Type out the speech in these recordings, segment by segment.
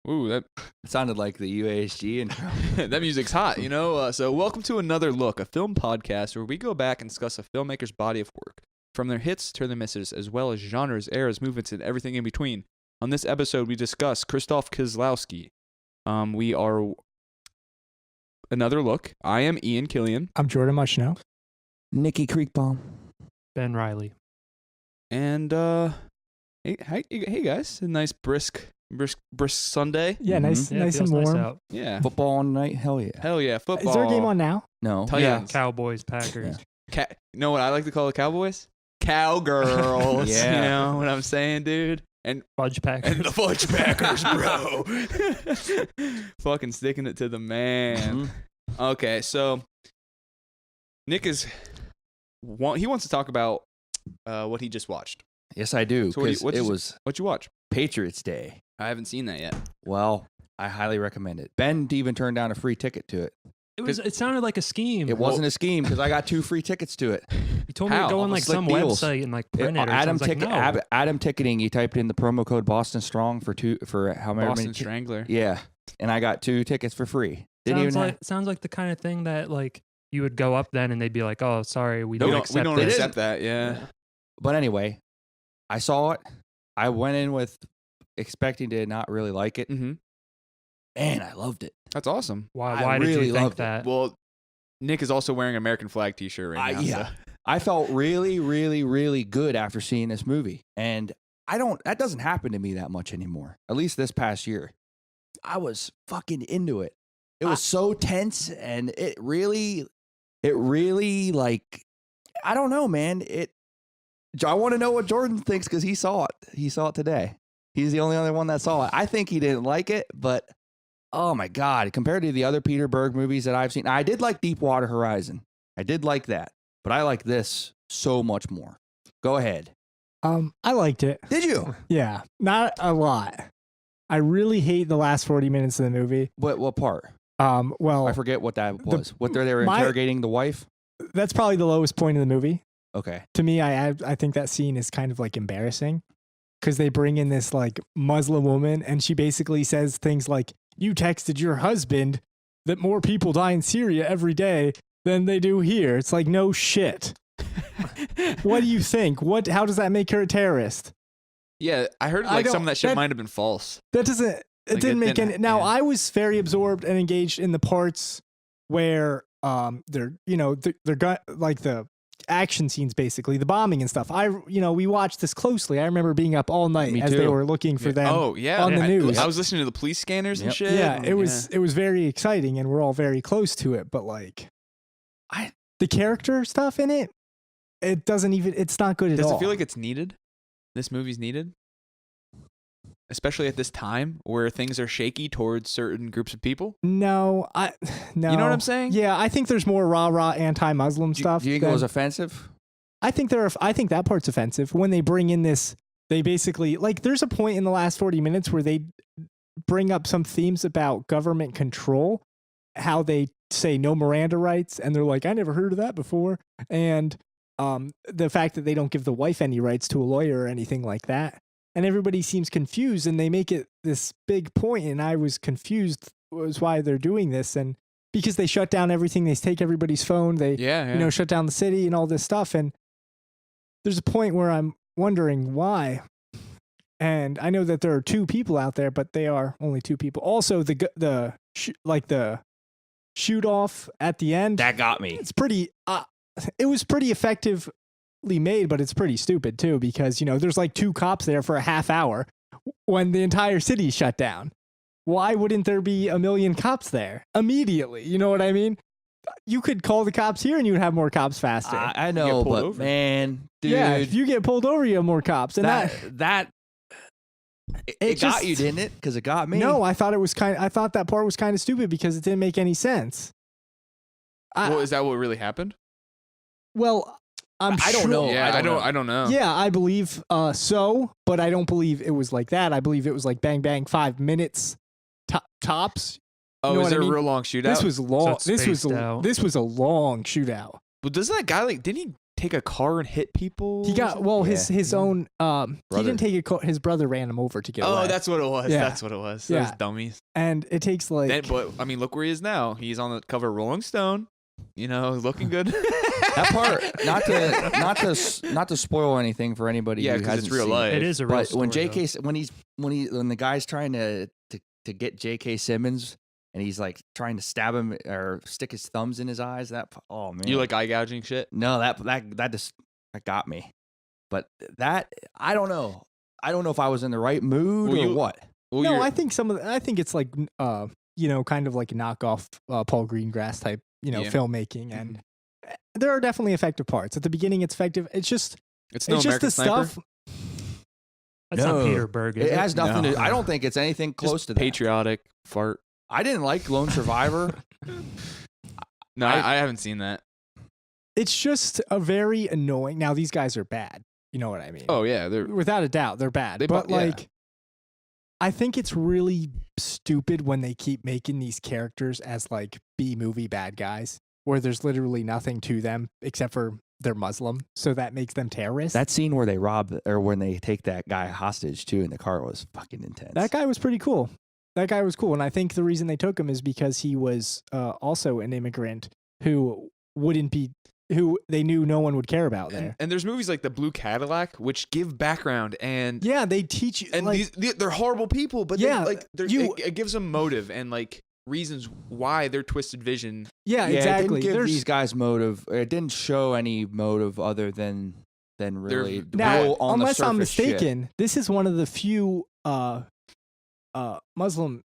Ooh, that sounded like the UASG intro. that music's hot, you know? So welcome to Another Look, a film podcast where we go back and discuss a filmmaker's body of work, from their hits to their misses, as well as genres, eras, movements, and everything in between. On this episode, we discuss Krzysztof Kieslowski. We are Another Look. I am Ian Killian. I'm Jordan Mushnow. Nikki Creekbaum. Ben Riley. And, hey guys, a nice brisk Sunday. Yeah, nice and feels warm. Nice out. Yeah. Football night, hell yeah. Hell yeah, football. Is there a game on now? No. Titans. Cowboys, Packers. You know what I like to call the Cowboys? Cowgirls. Yeah. You know what I'm saying, dude? And Fudge Packers. And the Fudge Packers, bro. Fucking sticking it to the man. Mhm. Okay, so Nick he wants to talk about what he just watched. Yes, I do. So Because what'd it you- was What'd you watch? Patriots Day. I haven't seen that yet. Well, I highly recommend it. Ben even turned down a free ticket to it. It sounded like a scheme. It wasn't a scheme because I got 2 free tickets to it. You told me How? to go on All like slick some deals. website and like print it. Or Adam, something. I was like, no. Adam Ticketing, he typed in the promo code Boston Strong for how many Boston Strangler. Yeah, and I got 2 tickets for free. Sounds like the kind of thing that like you would go up then and they'd be like, "Oh, sorry, we We don't don't accept They this." accept that, yeah. But anyway, I saw it. I went in with expecting to not really like it. Mm-hmm. Man, I loved it. That's awesome. Why I did really you think loved it. that? Well, Nick is also wearing an American flag t-shirt right now. Yeah. So. I felt really, really, really good after seeing this movie. And that doesn't happen to me that much anymore. At least this past year. I was fucking into it. It was so tense and it really like, I don't know, man. I want to know what Jordan thinks because he saw it. He saw it today. He's the only other one that saw it. I think he didn't like it, but oh my God, compared to the other Peter Berg movies that I've seen, I did like Deepwater Horizon. I did like that, but I like this so much more. Go ahead. I liked it. Did you? Yeah, not a lot. I really hate the last 40 minutes of the movie. What part? Well, I forget what that was. What they were my- interrogating the wife? that's probably the lowest point of the movie. Okay. To me, I think that scene is kind of like embarrassing because they bring in this like Muslim woman and she basically says things like, "You texted your husband that more people die in Syria every day than they do here." It's like, no shit. What do you think? How does that make her a terrorist? Yeah, I heard I like some don't- of that shit that- might have been false. That doesn't, it Like, didn't it make didn't- any. Now, yeah. I was very absorbed and engaged in the parts where they're, they're got like the action scenes, basically the bombing and stuff. We watched this closely. I remember being up all night Me as they too. were looking for them. Oh, yeah. on the news. I was listening to the police scanners and Yep. shit. Yeah, and- it was very exciting and we're all very close to it, but like the character stuff in it, it's not good at Does all. it feel like it's needed? This movie's needed? Especially at this time where things are shaky towards certain groups of people? No. You know what I'm saying? Yeah, I think there's more rah-rah anti-Muslim stuff. Do you think it was offensive? I think that part's offensive when they bring in this. They basically like. There's a point in the last 40 minutes where they bring up some themes about government control, how they say no Miranda rights, and they're like, I never heard of that before, and the fact that they don't give the wife any rights to a lawyer or anything like that, and everybody seems confused, and they make it this big point, and I was confused was why they're doing this, and because they shut down everything, they take everybody's phone, they shut down the city and all this stuff, and there's a point where I'm wondering why. And I know that there are 2 people out there, but they are only 2 people. Also, the shoot off at the end. That got me. It's pretty. It was pretty effectively made, but it's pretty stupid too because there's like 2 cops there for a half hour when the entire city's shut down. Why wouldn't there be a million cops there immediately? You know what I mean? You could call the cops here and you would have more cops faster. I know, but over. man, dude. Yeah, if you get pulled over, you have more cops. And it got you, didn't it? Because it got me. No, I thought that part was kind of stupid because it didn't make any sense. Well, is that what really happened? Well, I don't know. Yeah, I don't know. Yeah, I believe so, but I don't believe it was like that. I believe it was like bang bang 5 minutes tops. Oh, You know is what there I mean? a real long shootout? This was long. So it's spaced out. This was a long shootout. But doesn't that guy didn't he take a car and hit people? He got his own. He Brother. didn't take a car. His brother ran him over to get away. Oh, that's what it was. Yeah. That's what it was. Yeah. Those dummies. And it takes like. But I mean, look where he is now. He's on the cover of Rolling Stone. You know, looking good. That part, not to spoil anything for anybody. Yeah, who because hasn't it's real seen life. It is a real But when story, JK, when the guy's trying to get JK Simmons, and he's like trying to stab him or stick his thumbs in his eyes. Oh man, You like eye gouging shit? no that just got me. But that I don't know. I don't know if I was in the right mood Well, or you- what. Well, no, you're- I think I think it's like kind of like a knockoff Paul Greengrass type Yeah. filmmaking, and there are definitely effective parts. At the beginning, it's effective. It's just it's no just American the Sniper. stuff. That's No. not Peter Berg. Is It has nothing No. to. I don't think it's anything close Just to that. patriotic fart. I didn't like Lone Survivor. No, I haven't seen that. It's just a very annoying. Now these guys are bad. You know what I mean? Oh yeah, they're Without a doubt, they're bad. They but bu- yeah. like, I think it's really stupid when they keep making these characters as like B movie bad guys, where there's literally nothing to them except for they're Muslim, so that makes them terrorists. That scene where they rob or when they take that guy hostage too in the car was fucking intense. That guy was pretty cool. That guy was cool, and I think the reason they took him is because he was also an immigrant who who they knew no one would care about there. and there's movies like The Blue Cadillac which give background and Yeah, they teach you. and like, they're horrible people, but Yeah, it gives them motive and like reasons why their twisted vision. yeah, Yeah, exactly. It didn't give There's- these guys motive. It didn't show any motive other than really Now, real on unless the I'm surface shit. mistaken, this is one of the few Muslim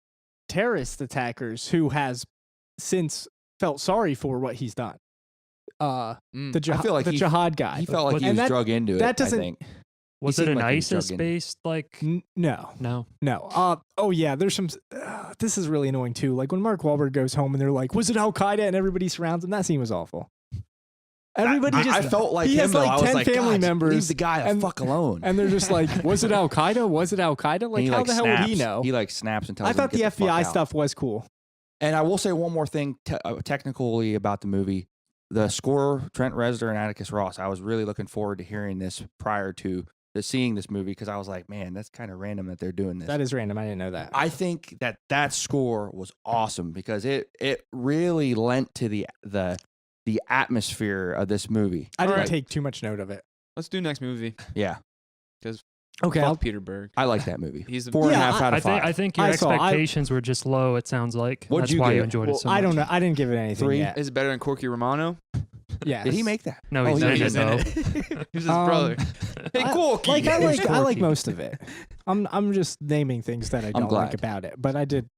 terrorist attackers who has since felt sorry for what he's done. Mm. The I feel like the he- jihad guy. He felt like he And was that- drug into it. that doesn't- I think. Was He it seemed an like he was ISIS drug in. based like? No. No. Oh yeah, there's some. This is really annoying too. Like when Mark Wahlberg goes home and they're like, "Was it Al Qaeda?" and everybody surrounds him. That scene was awful. Everybody I just. felt like he him has though. like I was 10 like, family God, members, leave the guy the and- fuck alone. and they're just like, "Was it Al Qaeda? Was it Al Qaeda?" And Like, he, how the hell snaps. would he know? He like snaps and tells I him thought to the get fuck FBI out. stuff was cool. And I will say one more thing technically about the movie. The score, Trent Reznor and Atticus Ross. I was really looking forward to hearing this prior to seeing this movie because I was like, man, that's kind of random that they're doing this. That is random. I didn't know that. I think that score was awesome because it really lent to the atmosphere of this movie. I didn't Alright. take too much note of it. Let's do next movie. Yeah, Okay, Fuck Peter Berg. I like that movie. He's a- 4.5 Yeah, out of 5. I think your I saw- I- expectations were just low. It sounds like What'd that's you why give you it? enjoyed Well, it so I much. don't know. I didn't give it anything 3? yet. Is it better than Corky Romano? Yes. Did he make that? No, Oh, he's yeah, in he it is though. He was his Um, brother. Hey, I- Corky. Like I Who's like Corky? most of it. I'm just naming things that I don't like glad. about it, but I did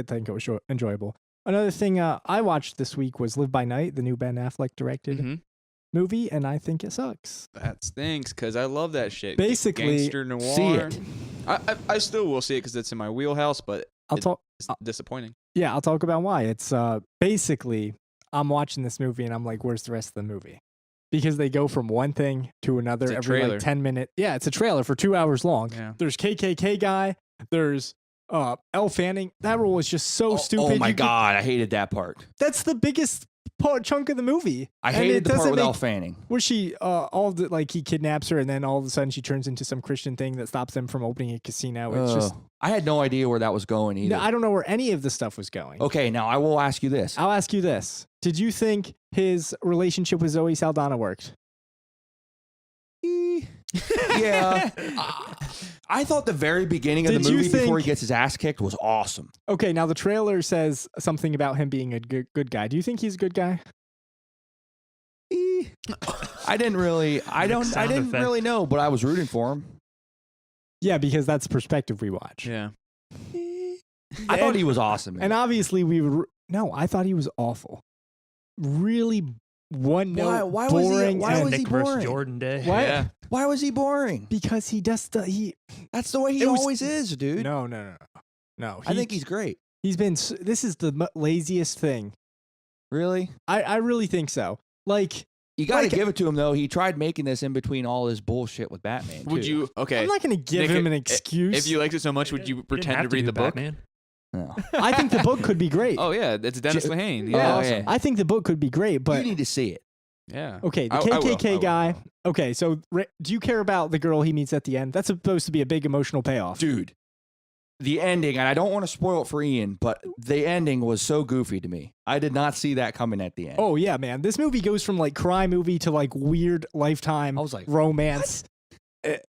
think it was enjoyable. Another thing I watched this week was Live by Night, the new Ben Affleck directed Mhm. movie, and I think it sucks. That stinks because I love that shit. Basically, Gangster noir. see it. I still will see it because it's in my wheelhouse, but I'll It- talk. it's disappointing. Yeah, I'll talk about why. It's basically I'm watching this movie and I'm like, where's the rest of the movie? Because they go from one thing to another It's a every trailer. like 10 minutes. Yeah, it's a trailer for 2 hours long. Yeah. There's KKK guy. There's Elle Fanning. That role was just so stupid. Oh my You could- god, I hated that part. That's the biggest chunk of the movie. I And hated it the part doesn't with Elle make- Fanning. Where she all the like he kidnaps her and then all of a sudden she turns into some Christian thing that stops them from opening a casino. It's just I had no idea where that was going either. no, I don't know where any of the stuff was going. Okay, now I will ask you this. I'll ask you this: did you think his relationship with Zoe Saldana worked? Yeah. I thought the very beginning of Did the you movie before he think- gets his ass kicked was awesome. Okay, now the trailer says something about him being a good guy. Do you think he's a good guy? I didn't really Sound effect. really know, but I was rooting for him. Yeah, because that's the perspective we watch. Yeah. I thought he was awesome. And obviously no, I thought he was awful. Really one note, why was he- boring. why and- was he Nick versus boring? Jordan day. What? Yeah. Why was he boring? Because he does he That's the way he It was- always is, dude. no. I think he's great. he's been this is the laziest thing. Really? I really think so. Like You got to Like- give it to him though. He tried making this in between all his bullshit with Batman. Would too. you? Okay. I'm not going to give Nick, him an i- excuse. If you liked it so much, would you You didn't pretend have to read do the book? Batman. No. I think the book could be great. Oh yeah, it's Dennis Lehane. Oh, Yeah. yeah. I think the book could be great, but you need to see it. Yeah. Okay, the I will. KKK I will. guy. Okay, so do you care about the girl he meets at the end? That's supposed to be a big emotional payoff. Dude, the ending, and I don't want to spoil it for Ian, but the ending was so goofy to me. I did not see that coming at the end. Oh yeah, man. This movie goes from like crime movie to like weird Lifetime I was like, romance.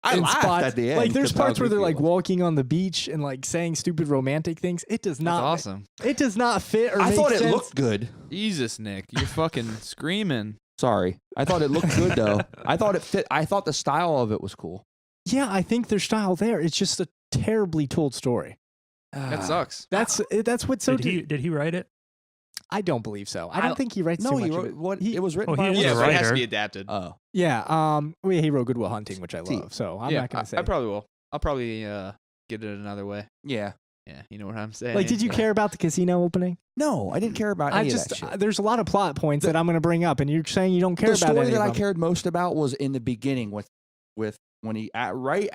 I in laughed spots. at the end. Like there's 'cause how parts where they're goofy it like was. walking on the beach and like saying stupid romantic things. It does That's not. awesome. It does not fit or I make thought it sense. looked good. Jesus, Nick, you're fucking screaming. Sorry. I thought it looked good, though. I thought it fit. I thought the style of it was cool. Yeah, I think their style there. It's just a terribly told story. That sucks. That's what's so. Did he write it? I don't believe so. I don't think he writes No, too he much of wrote it. what He- it was written Oh, he by. was Yeah, a but it has to writer. be adapted. Oh, Yeah, well, he wrote Good Will Hunting, which I See, love. So I'm yeah, not gonna say. I probably will. I'll probably get it another way. yeah. Yeah, you know what I'm saying. like, did you Yeah. care about the casino opening? No, I didn't care about I any just of that shit. there's a lot of plot points that I'm gonna bring up, and you're saying you don't care The about story any that of I them. cared most about was in the beginning with when he right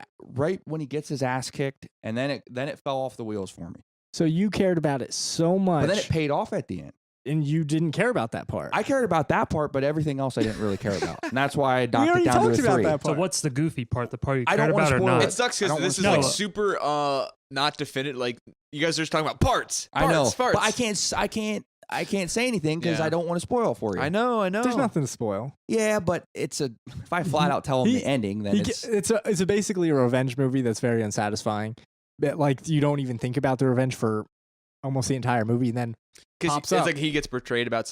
when he gets his ass kicked, and then it fell off the wheels for me. So you cared about it so much, But then it paid off at the end. and you didn't care about that part. I cared about that part, but everything else I didn't really care about, and that's why I knocked it already down to a talked about 3. that So part. what's the goofy part? The part you I cared don't wanna about or spoil not? it. It sucks I because don't this is wanna like spoil super not definitive. Like you guys are just talking about parts. I know, Parts. but I can't say anything because Yeah. I don't want to spoil it for you. I know. There's nothing to spoil. Yeah, but if I flat out tell him He- the ending, then It's basically a revenge movie that's very unsatisfying. But like you don't even think about the revenge for almost the entire movie, and then Because pops it's up. like he gets betrayed by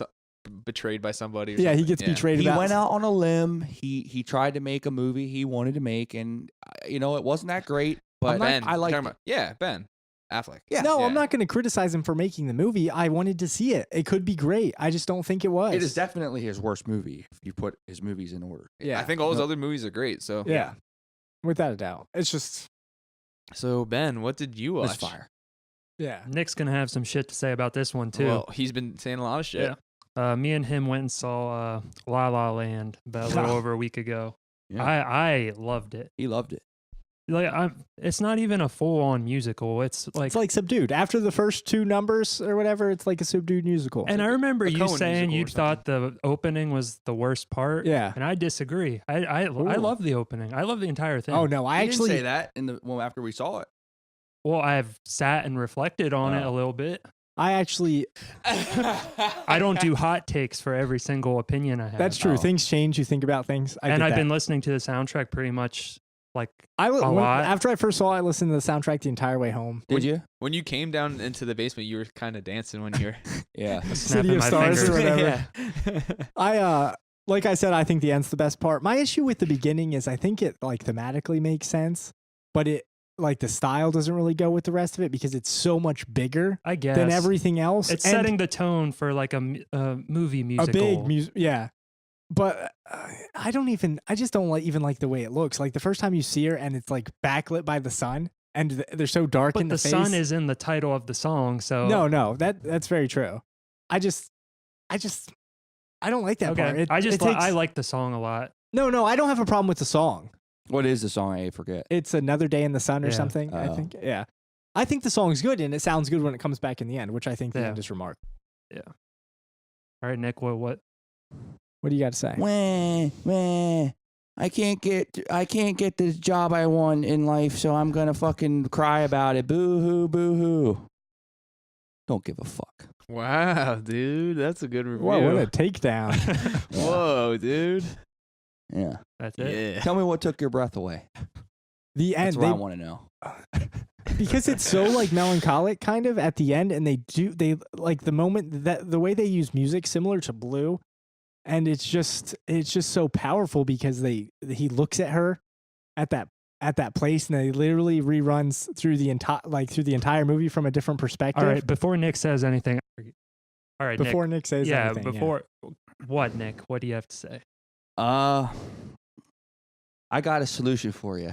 somebody. Or yeah, he something. gets betrayed. he about went out on a limb. He tried to make a movie he wanted to make, and it wasn't that great. But Ben, I you're liked talking it. about- yeah, Ben Affleck. Yeah. No, Yeah. I'm not going to criticize him for making the movie. I wanted to see it. It could be great. I just don't think it was. It is definitely his worst movie if you put his movies in order. Yeah, I think all his No. other movies are great. So Yeah, without a doubt. It's just So Ben, what did you It was watch? fire. yeah. Nick's gonna have some shit to say about this one too. Well, he's been saying a lot of shit. Yeah. Me and him went and saw La La Land about a little over a week ago. Yeah. I loved it. He loved it. Like it's not even a full-on musical. It's It's like subdued. After the first 2 numbers or whatever, it's like a subdued musical. and I remember a you Coen saying musical or you thought the opening was the worst part. yeah. And I disagree. I Ooh. love the opening. I love the entire thing. Oh no, I He actually didn't say that after we saw it. Well, I've sat and reflected on it a Oh. little bit. I actually I don't do hot takes for every single opinion I have. that's true. Oh. Things change. You think about things. I and get I've that. been listening to the soundtrack pretty much like a lot. After I first saw it, I listened to the soundtrack the entire way home. Did you? When you came down into the basement, you were kind of dancing when you were Yeah. City snapping of my Stars or fingers. whatever. I like I said, I think the end's the best part. My issue with the beginning is I think it like thematically makes sense, but it like the style doesn't really go with the rest of it because it's so much bigger I guess than everything else. It's And setting the tone for like a movie a musical. big music, yeah. But I just don't like the way it looks. Like the first time you see her and it's like backlit by the sun and they're so dark But in the face. sun is in the title of the song, so No, that's very true. I don't like that okay. part. I like the song a lot. No, I don't have a problem with the song. What is the song? I forget. It's Another Day in the Sun or Yeah. something, I Oh. think. Yeah. I think the song's good and it sounds good when it comes back in the end, which I think the Yeah. end is remarkable. All right, Nick, what? What do you got to say? Wah. I can't get the job I want in life, so I'm gonna fucking cry about it. Boo hoo, boo hoo. Don't give a fuck. Wow, dude, that's a good review. Whoa, what a takedown. Whoa, dude. Yeah. That's it. Yeah. Tell me what took your breath away. The end, That's what I want to know. because it's so like melancholic kind of at the end, and they like the moment that the way they use music similar to Blue, and it's just so powerful because he looks at her at that place and they literally reruns through the entire movie from a different perspective. All right, before Nick says anything. All right, before Nick. Nick says Yeah, anything. before what, Nick? What do you have to say? I got a solution for you.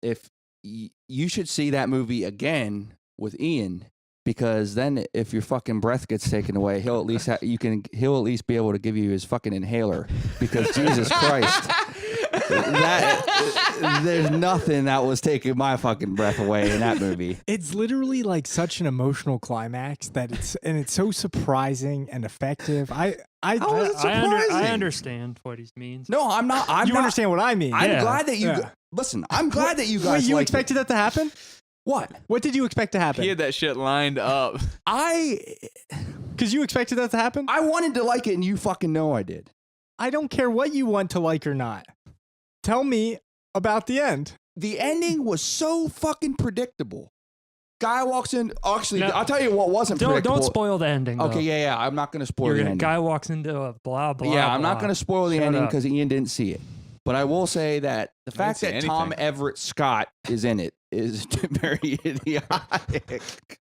If you should see that movie again with Ian, because then if your fucking breath gets taken away, he'll at least he'll at least be able to give you his fucking inhaler. Because Jesus Christ, there's nothing that was taking my fucking breath away in that movie. It's literally like such an emotional climax that it's so surprising and effective. I How was it I surprising? understand what he means. No, I'm not. I'm You not, understand what I mean? I'm Yeah. glad that you Yeah. listen. I'm glad that you Wait, guys. you liked it. expected that to happen? What? What did you expect to happen? He had that shit lined up. Because you expected that to happen? I wanted to like it, and you fucking know I did. I don't care what you want to like or not. Tell me about the end. The ending was so fucking predictable. Guy walks in. Actually, No. I'll tell you what wasn't predictable. Don't spoil the ending. Okay, though. yeah. I'm not going to spoil You're the gonna ending. guy walks into a blah blah. Yeah, I'm blah. not going to spoil the Shut ending up. because Ian didn't see it. But I will say that the fact see that Tom anything. Everett Scott is in it is very idiotic.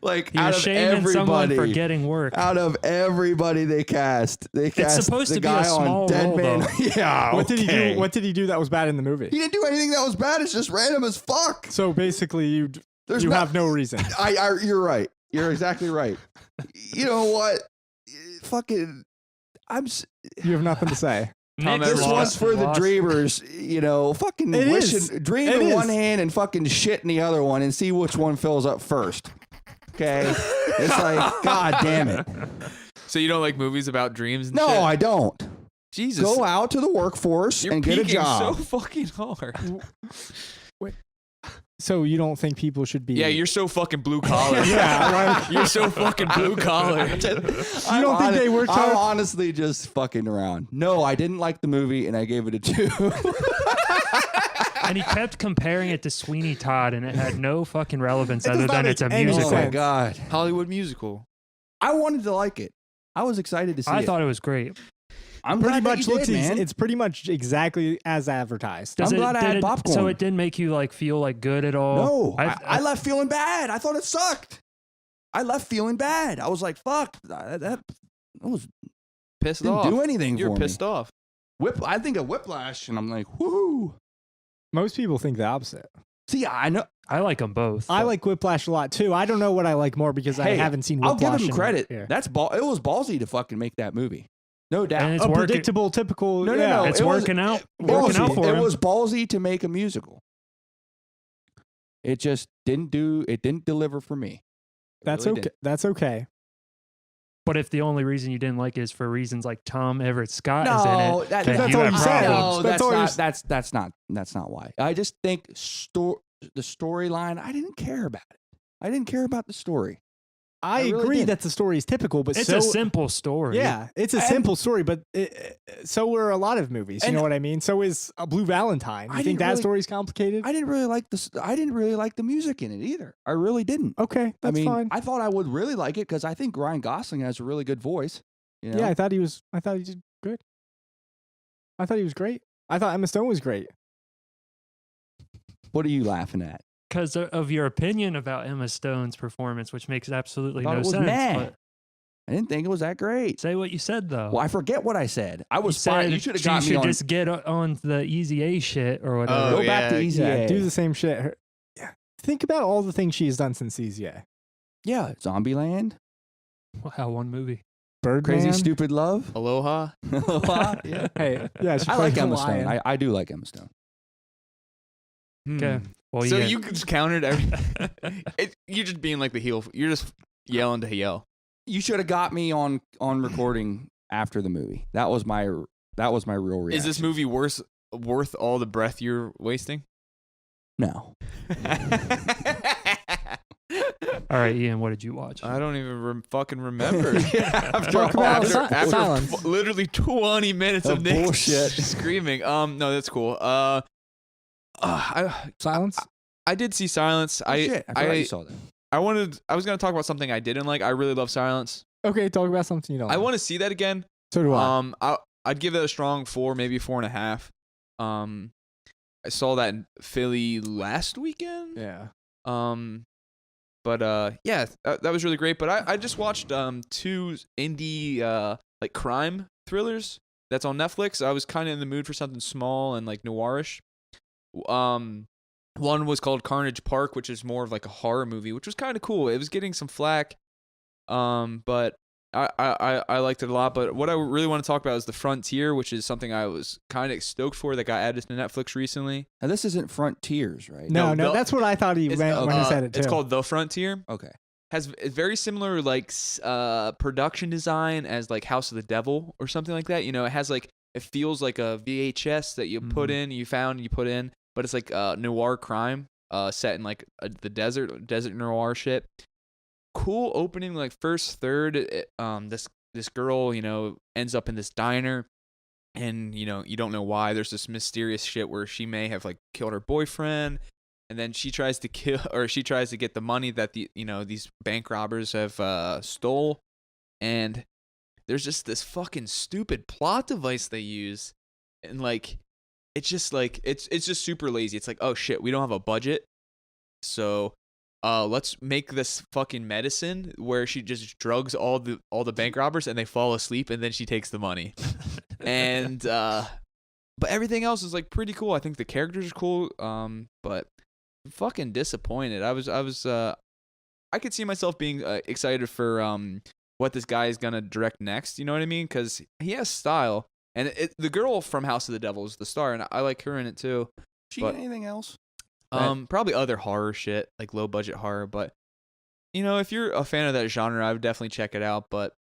Like You're out of shaming someone everybody, for getting work. out of everybody they cast supposed the to be a guy small on Dead role, Man. though. Yeah, What did he okay. do? What did he do that was bad in the movie? He didn't do anything that was bad. It's just random as fuck. So basically, you There's have no reason. You're right. You're exactly right. You know what? Fucking, You have nothing to say. Nick This lost- one's for the lost- dreamers, you know, fucking It is. dream It in is. one hand and fucking shit in the other one and see which one fills up first. Okay? It's like, God damn it. So you don't like movies about dreams and No, shit? I don't. Jesus. Go out to the workforce You're and get a peaking job. so fucking hard. So you don't think people should be? Yeah, you're so fucking blue collar. Yeah, like- You're so fucking blue collar. You don't think they worked I'm hard? honestly just fucking around. No, I didn't like the movie and I gave it a 2. And he kept comparing it to Sweeney Todd, and it had no fucking relevance It does other not than make it's a any musical. Oh my sense. God. Hollywood musical. I wanted to like it. I was excited to see I it. thought it was great. I'm pretty glad that much you looks. did, man. It's pretty much exactly as advertised. I'm glad I had So popcorn. it didn't make you like feel like good at all. No, I left feeling bad. I thought it sucked. I left feeling bad. I was like, "Fuck, that was Pissed didn't off. do anything You're for pissed off. me." I think of Whiplash, and I'm like, "Woohoo!" Most people think the opposite. See, I know. I like them both. I like Whiplash a lot too. I don't know what I like more because I Hey, haven't seen I'll Whiplash. give him credit. Yeah. It was ballsy to fucking make that movie, no doubt. And it's A working. predictable, typical. No, yeah. It's it was- working out. Ballsy. Working out for It him. was ballsy to make a musical. It just didn't deliver for me. It That's really okay. didn't. That's okay. But if the only reason you didn't like it is for reasons like Tom Everett Scott is in No, it, that- then that's you all have you said. problems. No, That's all you're that's not why. I just think the storyline. I didn't care about it. I didn't care about the story. I really agree didn't. that the story is typical, but It's so a simple story. yeah, it's a And- simple story. But so were a lot of movies. You And- know what I mean? So is a Blue Valentine. I You think didn't that really- story's complicated? I didn't really like this. I didn't really like the music in it either. I really didn't. Okay, that's I mean, fine. I thought I would really like it because I think Ryan Gosling has a really good voice. You know? Yeah, I thought he did good. I thought he was great. I thought Emma Stone was great. What are you laughing at? Because of your opinion about Emma Stone's performance, which makes absolutely Thought no it was sense. meh. But I didn't think it was that great. say what you said though. Well, I forget what I said. I You was fine. said You should have she got me should on. just get on the Easy A shit or whatever. Oh, Go back to yeah, Easy Yeah, A. do the same shit. Yeah, think about all the things she's done since CZA. Yeah, Zombieland, Wow, one movie. Birdman. Crazy Stupid Love. Aloha. Yeah. Hey, yeah, she I played like the Emma lion. Stone. I do like Emma Stone. Okay. Well, So yeah. you just countered every. You're just being like the heel. You're just yelling to yell. You should have got me on recording after the movie. That was my real reaction. Is this movie worth all the breath you're wasting? No. All right, Ian, what did you watch? I don't even fucking remember. Talk about after silence. literally 20 minutes of Of Nick bullshit. screaming. No, that's cool. Silence. I did see Silence. Oh, shit. I forgot you saw that. I was gonna talk about something I didn't like. I really love Silence. Okay, talk about something you don't. I like. want to see that again. So do I. I'd give it a strong 4, maybe 4.5. I saw that in Philly last weekend. Yeah. But yeah, that was really great. But I just watched 2 indie like crime thrillers that's on Netflix. I was kind of in the mood for something small and like noirish. One was called Carnage Park, which is more of like a horror movie, which was kind of cool. It was getting some flack, but I liked it a lot. But what I really want to talk about is The Frontier, which is something I was kind of stoked for that got added to Netflix recently. Now this isn't Frontiers, right? No, no, that's what I thought he It's, meant when he said it too. It's called The Frontier. Okay. has very similar like production design as like House of the Devil or something like that. You know, it has like it feels like a VHS that you put in, you put in, but it's like noir crime set in like the desert noir shit. Cool opening, like first third. This girl, you know, ends up in this diner, and you know you don't know why. There's this mysterious shit where she may have like killed her boyfriend. And then she tries to get the money that these bank robbers have stole, and there's just this fucking stupid plot device they use, and like it's just super lazy. It's like, oh shit, we don't have a budget, so let's make this fucking medicine where she just drugs all the bank robbers and they fall asleep, and then she takes the money, and but everything else is like pretty cool. I think the characters are cool, but fucking disappointed. I could see myself being excited for what this guy is gonna direct next. You know what I mean? Because he has style, and the girl from House of the Devil is the star, and I like her in it too. She in anything else? Probably other horror shit, like low budget horror. But you know, if you're a fan of that genre, I would definitely check it out. But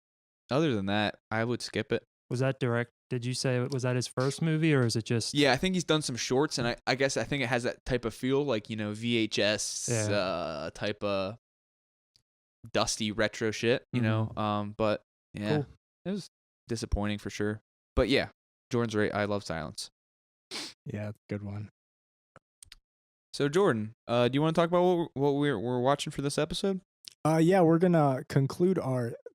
other than that, I would skip it. Was that direct? Did you say, was that his first movie, or is it just? Yeah, I think he's done some shorts, and I guess I think it has that type of feel, like, you know, VHS type of dusty retro shit, you know. But yeah, Cool. It was disappointing for sure. But yeah, Jordan's right. I love Silence. Yeah, good one. So Jordan, do you want to talk about what we're watching for this episode? Yeah, we're gonna conclude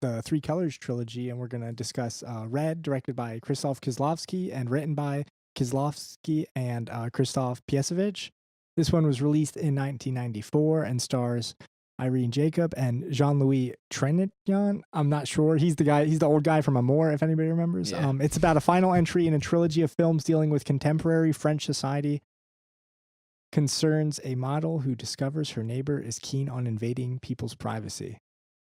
the Three Colors trilogy, and we're gonna discuss Red, directed by Krzysztof Kieslowski and written by Kieslowski and Krzysztof Kieslowski. This one was released in 1994 and stars Irene Jacob and Jean-Louis Trintignant. I'm not sure. He's the old guy from Amour, if anybody remembers. Yeah. It's about a final entry in a trilogy of films dealing with contemporary French society. Concerns a model who discovers her neighbor is keen on invading people's privacy.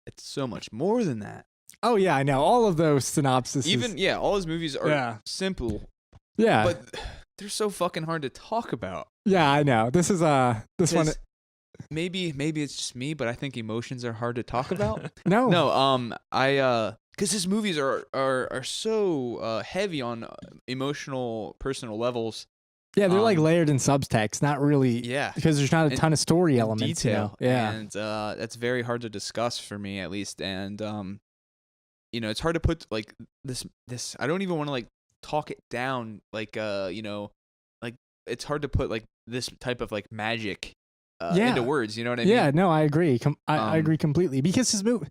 It's so much more than that. Oh yeah, I know. All of those synopses. All his movies are simple. Yeah. But they're so fucking hard to talk about. Yeah, I know. This is this one. Maybe it's just me, but I think emotions are hard to talk about. No. Because his movies are so heavy on emotional, personal levels. Yeah, they're like layered in subtext, not really. Yeah. Because there's not a ton of story elements. Detail. You know? Yeah. And that's very hard to discuss for me, at least. And you know, it's hard to put like this. I don't even want to like talk it down. Like you know, like it's hard to put like this type of like magic into words. You know what I mean? Yeah. No, I agree. I agree completely, because his movie.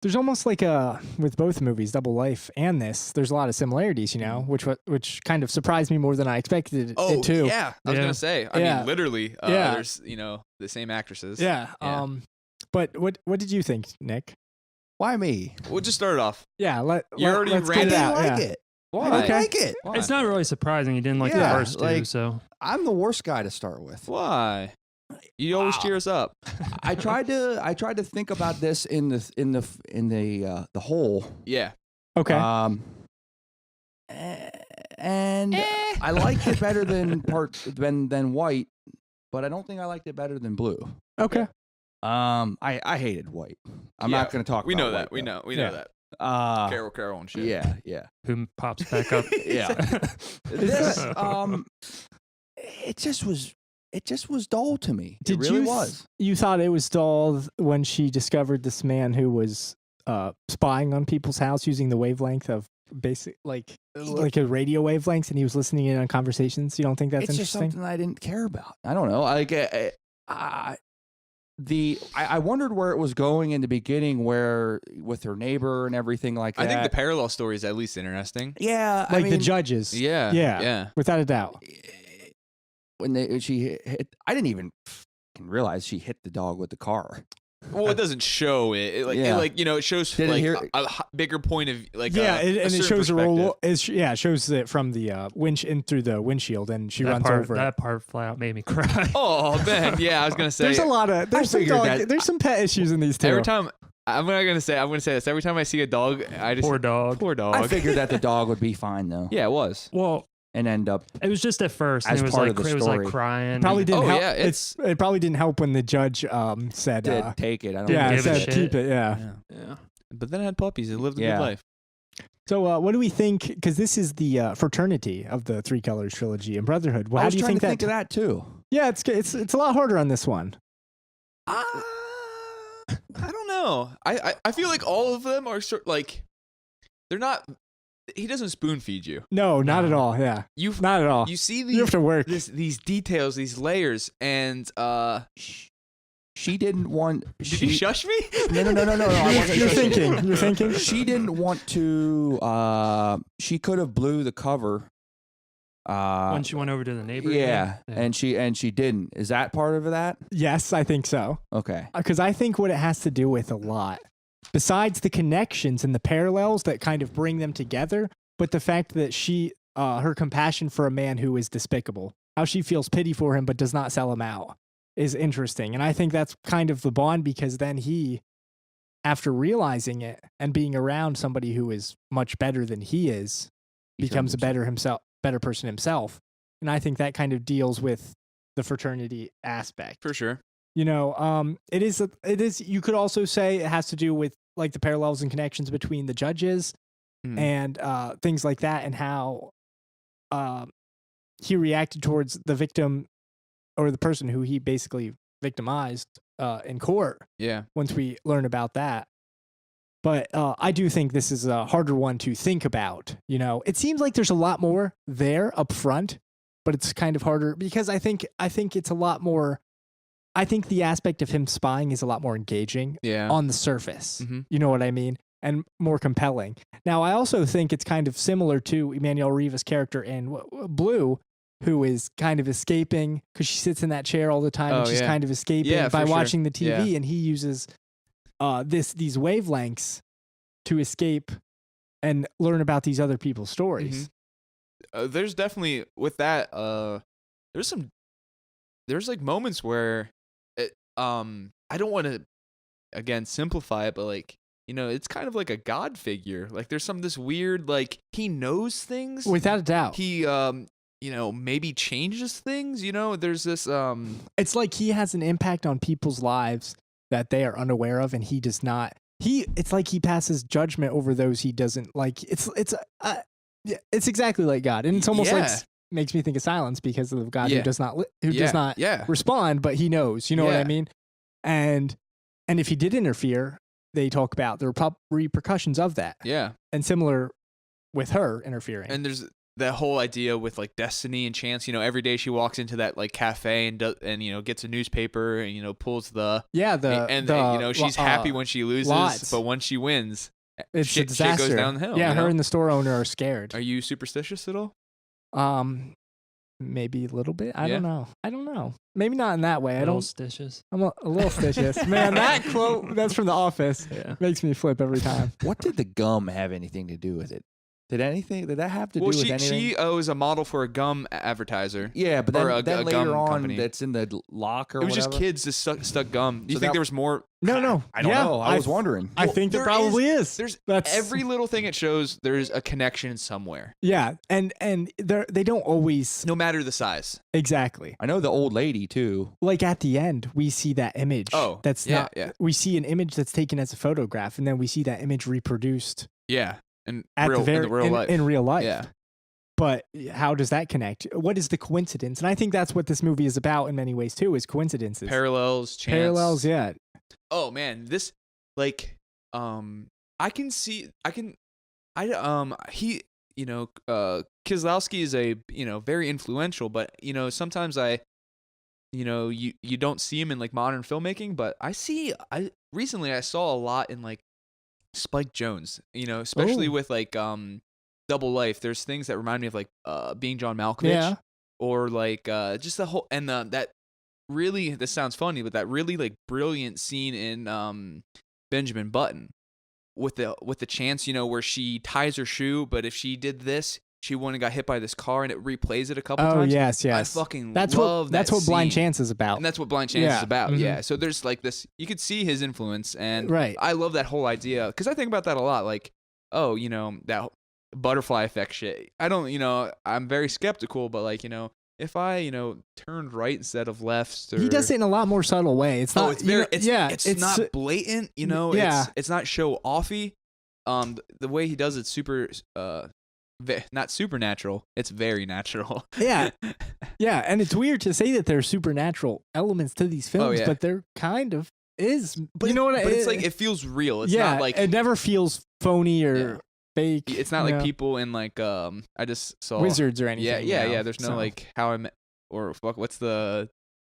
There's almost like with both movies, Double Life and this, there's a lot of similarities, you know, which kind of surprised me more than I expected it to. Yeah, I was gonna say. I mean, literally, there's the same actresses. Yeah. But what did you think, Nick? Why me? We'll just start it off. Yeah, let's get it out. I didn't like it. Why? I didn't like it. Why? It's not really surprising you didn't like the first two. So I'm the worst guy to start with. Why? You always cheer us up. I tried to think about this in the whole. Yeah. Okay. And I liked it better than White, but I don't think I liked it better than Blue. Okay. I hated White. I'm not going to talk. We about know that. White, we though. know that. Carol and shit. Yeah. who pops back up? Yeah. This it just was dull to me. Did it really you was. You thought it was dull when she discovered this man who was spying on people's house using the wavelength of like a radio wavelengths, and he was listening in on conversations? You don't think that's interesting? It's just something I didn't care about. I don't know. Like I wondered where it was going in the beginning, where with her neighbor and everything like that. I think the parallel story is at least interesting. Yeah, like the judges. Yeah. Without a doubt. When she hit, I didn't even realize she hit the dog with the car. Well, it doesn't show it. It shows a bigger point of like. Yeah, and it shows a roll. perspective. It shows it from the winch in through the windshield, and she runs over. That part flat out made me cry. Oh man, yeah, I was gonna say. There's a lot of there's some pet issues in these two. Every time I'm gonna say this. Every time I see a dog, I just Poor dog. Poor dog. I figured that the dog would be fine though. Yeah, it was. Well, and end up. It was just at first. As And it was part like of the it was like story. crying. Probably didn't Oh, help. yeah, It probably didn't help when the judge said, Did take it. I don't yeah, give a said shit. keep it. Yeah. Yeah. But then it had puppies. It lived a Yeah. good life. So what do we think? Because this is the fraternity of the Three Colors trilogy and Brotherhood. Well, I how was do you trying think to that? think of that too. Yeah, it's a lot harder on this one. I don't know. I feel like all of them are like they're not. He doesn't spoon feed you. No, not at No. all. Yeah, You not at all. you see You have to work. these details, these layers, and She didn't want. did you shush me? No. I wasn't You're shushing. thinking. You're thinking. She didn't want to. She could have blew the cover. When she went over to the neighbor. Yeah, again? and she didn't. Is that part of that? Yes, I think so. Okay. Because I think what it has to do with a lot, besides the connections and the parallels that kind of bring them together, but the fact that her compassion for a man who is despicable, how she feels pity for him but does not sell him out, is interesting. And I think that's kind of the bond, because then he, after realizing it and being around somebody who is much better than he is, becomes a better person himself. And I think that kind of deals with the fraternity aspect. For sure. You know, it is. You could also say it has to do with like the parallels and connections between the judges and things like that, and how he reacted towards the victim or the person who he basically victimized in court. Yeah. Once we learn about that. But I do think this is a harder one to think about. You know, it seems like there's a lot more there up front, but it's kind of harder because I think it's a lot more. I think the aspect of him spying is a lot more engaging on the surface. Mhm. You know what I mean? And more compelling. Now, I also think it's kind of similar to Emmanuel Riva's character in Blue, who is kind of escaping because she sits in that chair all the time and she's kind of escaping by for sure. watching the TV, Yeah. and he uses these wavelengths to escape and learn about these other people's stories. There's definitely with that. There's like moments where I don't want to again simplify it, but like, you know, it's kind of like a god figure. Like there's this weird, like he knows things Without a doubt. he you know, maybe changes things, you know. There's this It's like he has an impact on people's lives that they are unaware of, and he does not. It's like he passes judgment over those he doesn't like. It's exactly like God, and it's almost like makes me think of Silence because of the God who does not does not respond, but he knows. You know what I mean? And if he did interfere, they talk about the repercussions of that. Yeah. And similar with her interfering. And there's that whole idea with like destiny and chance. You know, every day she walks into that like cafe and you know gets a newspaper and you know pulls the you know she's happy when she loses, but when she wins, it's shit goes down the hill. Yeah, you know? her and the store owner are scared. Are you superstitious at all? Maybe a little bit. I don't know. Maybe not in that way. A little stitious. I'm a little stitious. Man, that quote, that's from The Office. Yeah. Makes me flip every time. What did the gum have anything to do with it? Did that have to do with anything? She was a model for a gum advertiser. Yeah, but or then a later gum on, company. that's in the lock or It was whatever. just kids just stuck gum. Do you So think that- there was more? No. I don't know. I was wondering. I think there there probably is. There's That's every little thing it shows. There's a connection somewhere, yeah, and they don't always no matter the size. exactly. I know the old lady too. Like at the end, we see that image. Oh, that's yeah, not. yeah. We see an image that's taken as a photograph, and then we see that image reproduced Yeah, and at real, the very in the real life. in real life. Yeah. But how does that connect? What is the coincidence? And I think that's what this movie is about in many ways too, is coincidences. Parallels, chance. Parallels, yeah. Oh man, this like he you know Kieslowski is a you know very influential, but you know sometimes you don't see him in like modern filmmaking, but recently I saw a lot in like Spike Jonze, you know, especially Oh. with like Double Life. There's things that remind me of like Being John Malkovich, Yeah. or like just the whole and that really, this sounds funny, but that really like brilliant scene in Benjamin Button with the chance, you know, where she ties her shoe, but if she did this, she wouldn't have got hit by this car, and it replays it a couple Oh times. yes. I fucking That's love that's that what Blind scene. Chance is about. And that's what Blind Chance Yeah. is about. Mhm. Yeah. So there's like this, you could see his influence, and Right. I love that whole idea because I think about that a lot. Like, oh, you know, that butterfly effect shit. I don't, I'm very skeptical, but like, if I, turned right instead of left, or He does it in a lot more subtle way. It's not. it's very, it's not uh, blatant, yeah. it's not show offy. The way he does it's super, not supernatural. It's very natural. Yeah. Yeah, and it's weird to say that there's supernatural elements to these films, yeah. but there kind of is. But you know what? But it's like it feels real. It's yeah, not like it never feels phony or Yeah. fake. it's not you like know, people in like I just saw wizards or anything. Yeah. There's no so. like How I Met or what's the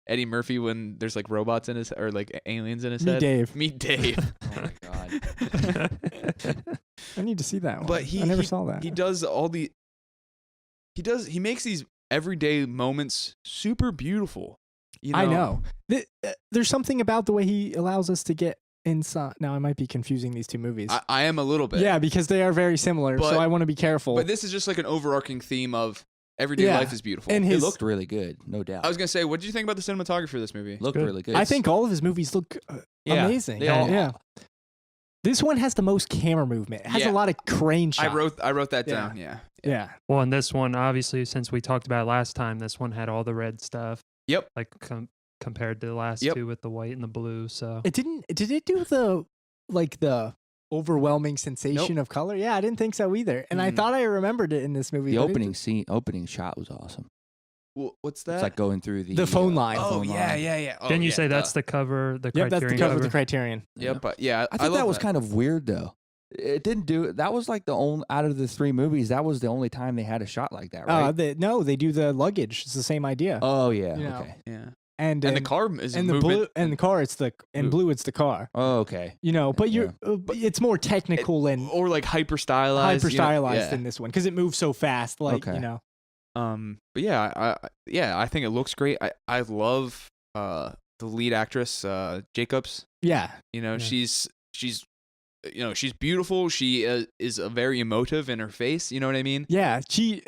Eddie Murphy when there's like robots in his or like aliens in his Meet head. Dave. Meet Dave. Oh my god. I need to see that one. But I never saw that. He does he makes these everyday moments super beautiful. I know. There's something about the way he allows us to get inside. Now, I might be confusing these two movies. I am a little bit. Yeah, because they are very similar, But- so I want to be careful. But this is just like an overarching theme of everyday Yeah. life is beautiful. And It his, looked really good, no doubt. I was gonna say, what did you think about the cinematography of this movie? Looked Good. really good. I think all of his movies look Yeah, amazing. they all- Yeah. This one has the most camera movement. It has Yeah. a lot of crane I shots. wrote that Yeah. down. Yeah. Yeah. Well, and this one, obviously, since we talked about it last time, this one had all the red stuff. Yep. Like compared to the last Yep. two with the white and the blue. So Did it do the overwhelming sensation of color? Yeah, I didn't think so either. And I Mm. thought I remembered it in this movie. the but it opening shot was awesome. What's that? It's like going through The phone line. oh phone yeah, line. yeah. Oh, didn't you yeah, say that's duh. the cover, the Yep, that's the Criterion cover of cover? the Criterion. Yep, but yeah, I thought love that was kind of weird though. It didn't do. That was like the only out of the three movies. That was the only time they had a shot like that, right? They do the luggage. It's the same idea. Oh yeah. You know. Okay. Yeah, and and the car is and the movement. blue and the car. It's the in blue. It's the car. Oh okay. You know, but Yeah. it's more technical and or like hyper stylized. hyper stylized in this one because it moves so fast. Like Okay. But yeah, I think it looks great. I love the lead actress, Jacobs. yeah, You know, Yeah. she's beautiful. She is a very emotive in her face. You know what I mean? yeah. She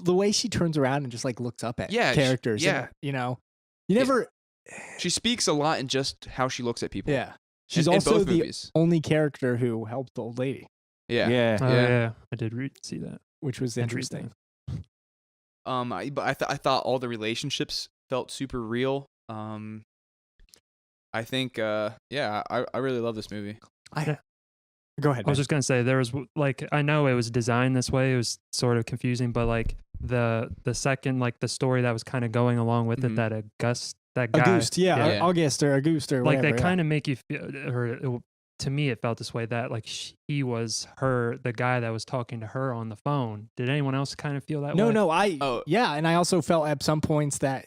the way she turns around and just like looks up at Yeah, characters. yeah. and, you know, you never. She speaks a lot in just how she looks at people. Yeah, she's in also both the movies. only character who helped the old lady, Yeah. Yeah. Oh Yeah. yeah, I did see that. which was interesting. But I thought all the relationships felt super real. I think, I really love this movie. Go ahead. I was man. just gonna say there was like I know it was designed this way. It was sort of confusing, but like the second like the story that was kind of going along with Mhm. it, that that guy, Auguste, yeah, Yeah. August or Auguste or like whatever. they kind of make you feel, or to me it felt this way that like he was the guy that was talking to her on the phone. Did anyone else kind of feel that way? No, Oh. yeah, and I also felt at some points that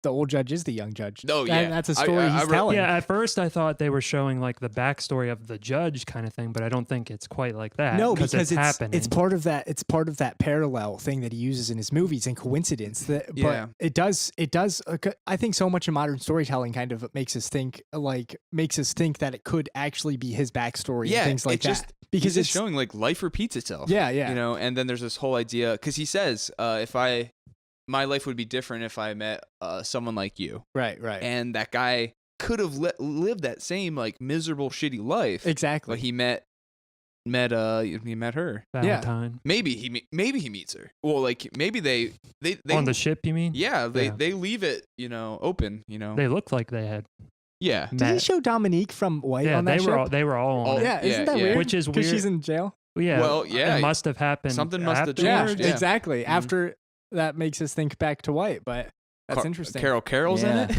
the old judge is the young judge. Oh, That- yeah. that's a I- story I he's wrote- telling. Yeah, at first I thought they were showing like the backstory of the judge kind of thing, but I don't think it's quite like that. No, because it's happening. it's part of that. It's part of that parallel thing that he uses in his movies and coincidence. That, Yeah. but it does. I think so much in modern storytelling kind of makes us think that it could actually be his backstory Yeah, and things like it just- that. Because Because it's it's showing like life repeats itself. yeah, yeah, You know, and then there's this whole idea because he says, my life would be different if I met someone like you, right. and that guy could have lived that same like miserable, shitty life, Exactly. but he met her. Valentine. Maybe he meets her. Well, like maybe they On the ship, you mean? yeah they Yeah. they leave it open. They looked like they had Yeah. Did he met. show Dominique from White Yeah, on that they were all on Oh, it. Yeah, isn't that yeah. weird? Which is because weird. she's in jail. Yeah. Well, yeah. It must have happened. Something must have afterwards. changed. Yeah. exactly. Mhm. After that makes us think back to White, but that's interesting. Carol's Yeah. in it.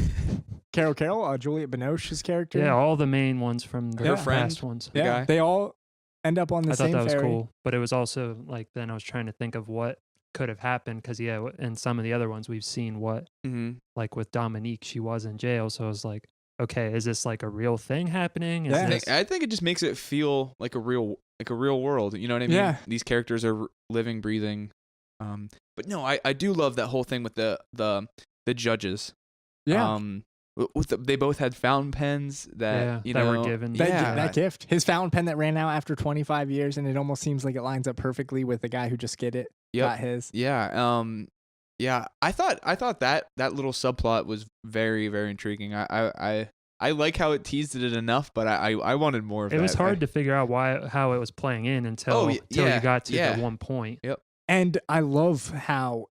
Carol, Juliette Binoche's character. Yeah, all the main ones from the Her past friend. ones. the yeah, guy. they all end up on the I thought same that was ferry. cool, but it was also like then I was trying to think of what could have happened because in some of the other ones we've seen what Mm-hmm. like with Dominique she was in jail, so I was like, okay, is this like a real thing happening? Is Yeah. this, I think it just makes it feel like a real world. You know what I mean? Yeah. These characters are living, breathing. But no, I do love that whole thing with the judges. Yeah, They both had fountain pens that that were given. that gift, his fountain pen that ran out after 25 years, and it almost seems like it lines up perfectly with the guy who just got Yep. his. Yeah. Yeah. I thought that little subplot was very, very intriguing. I I like how it teased it enough, but I wanted more of It that. was hard to figure out how it was playing in until you got to the one point. Yep. And I love how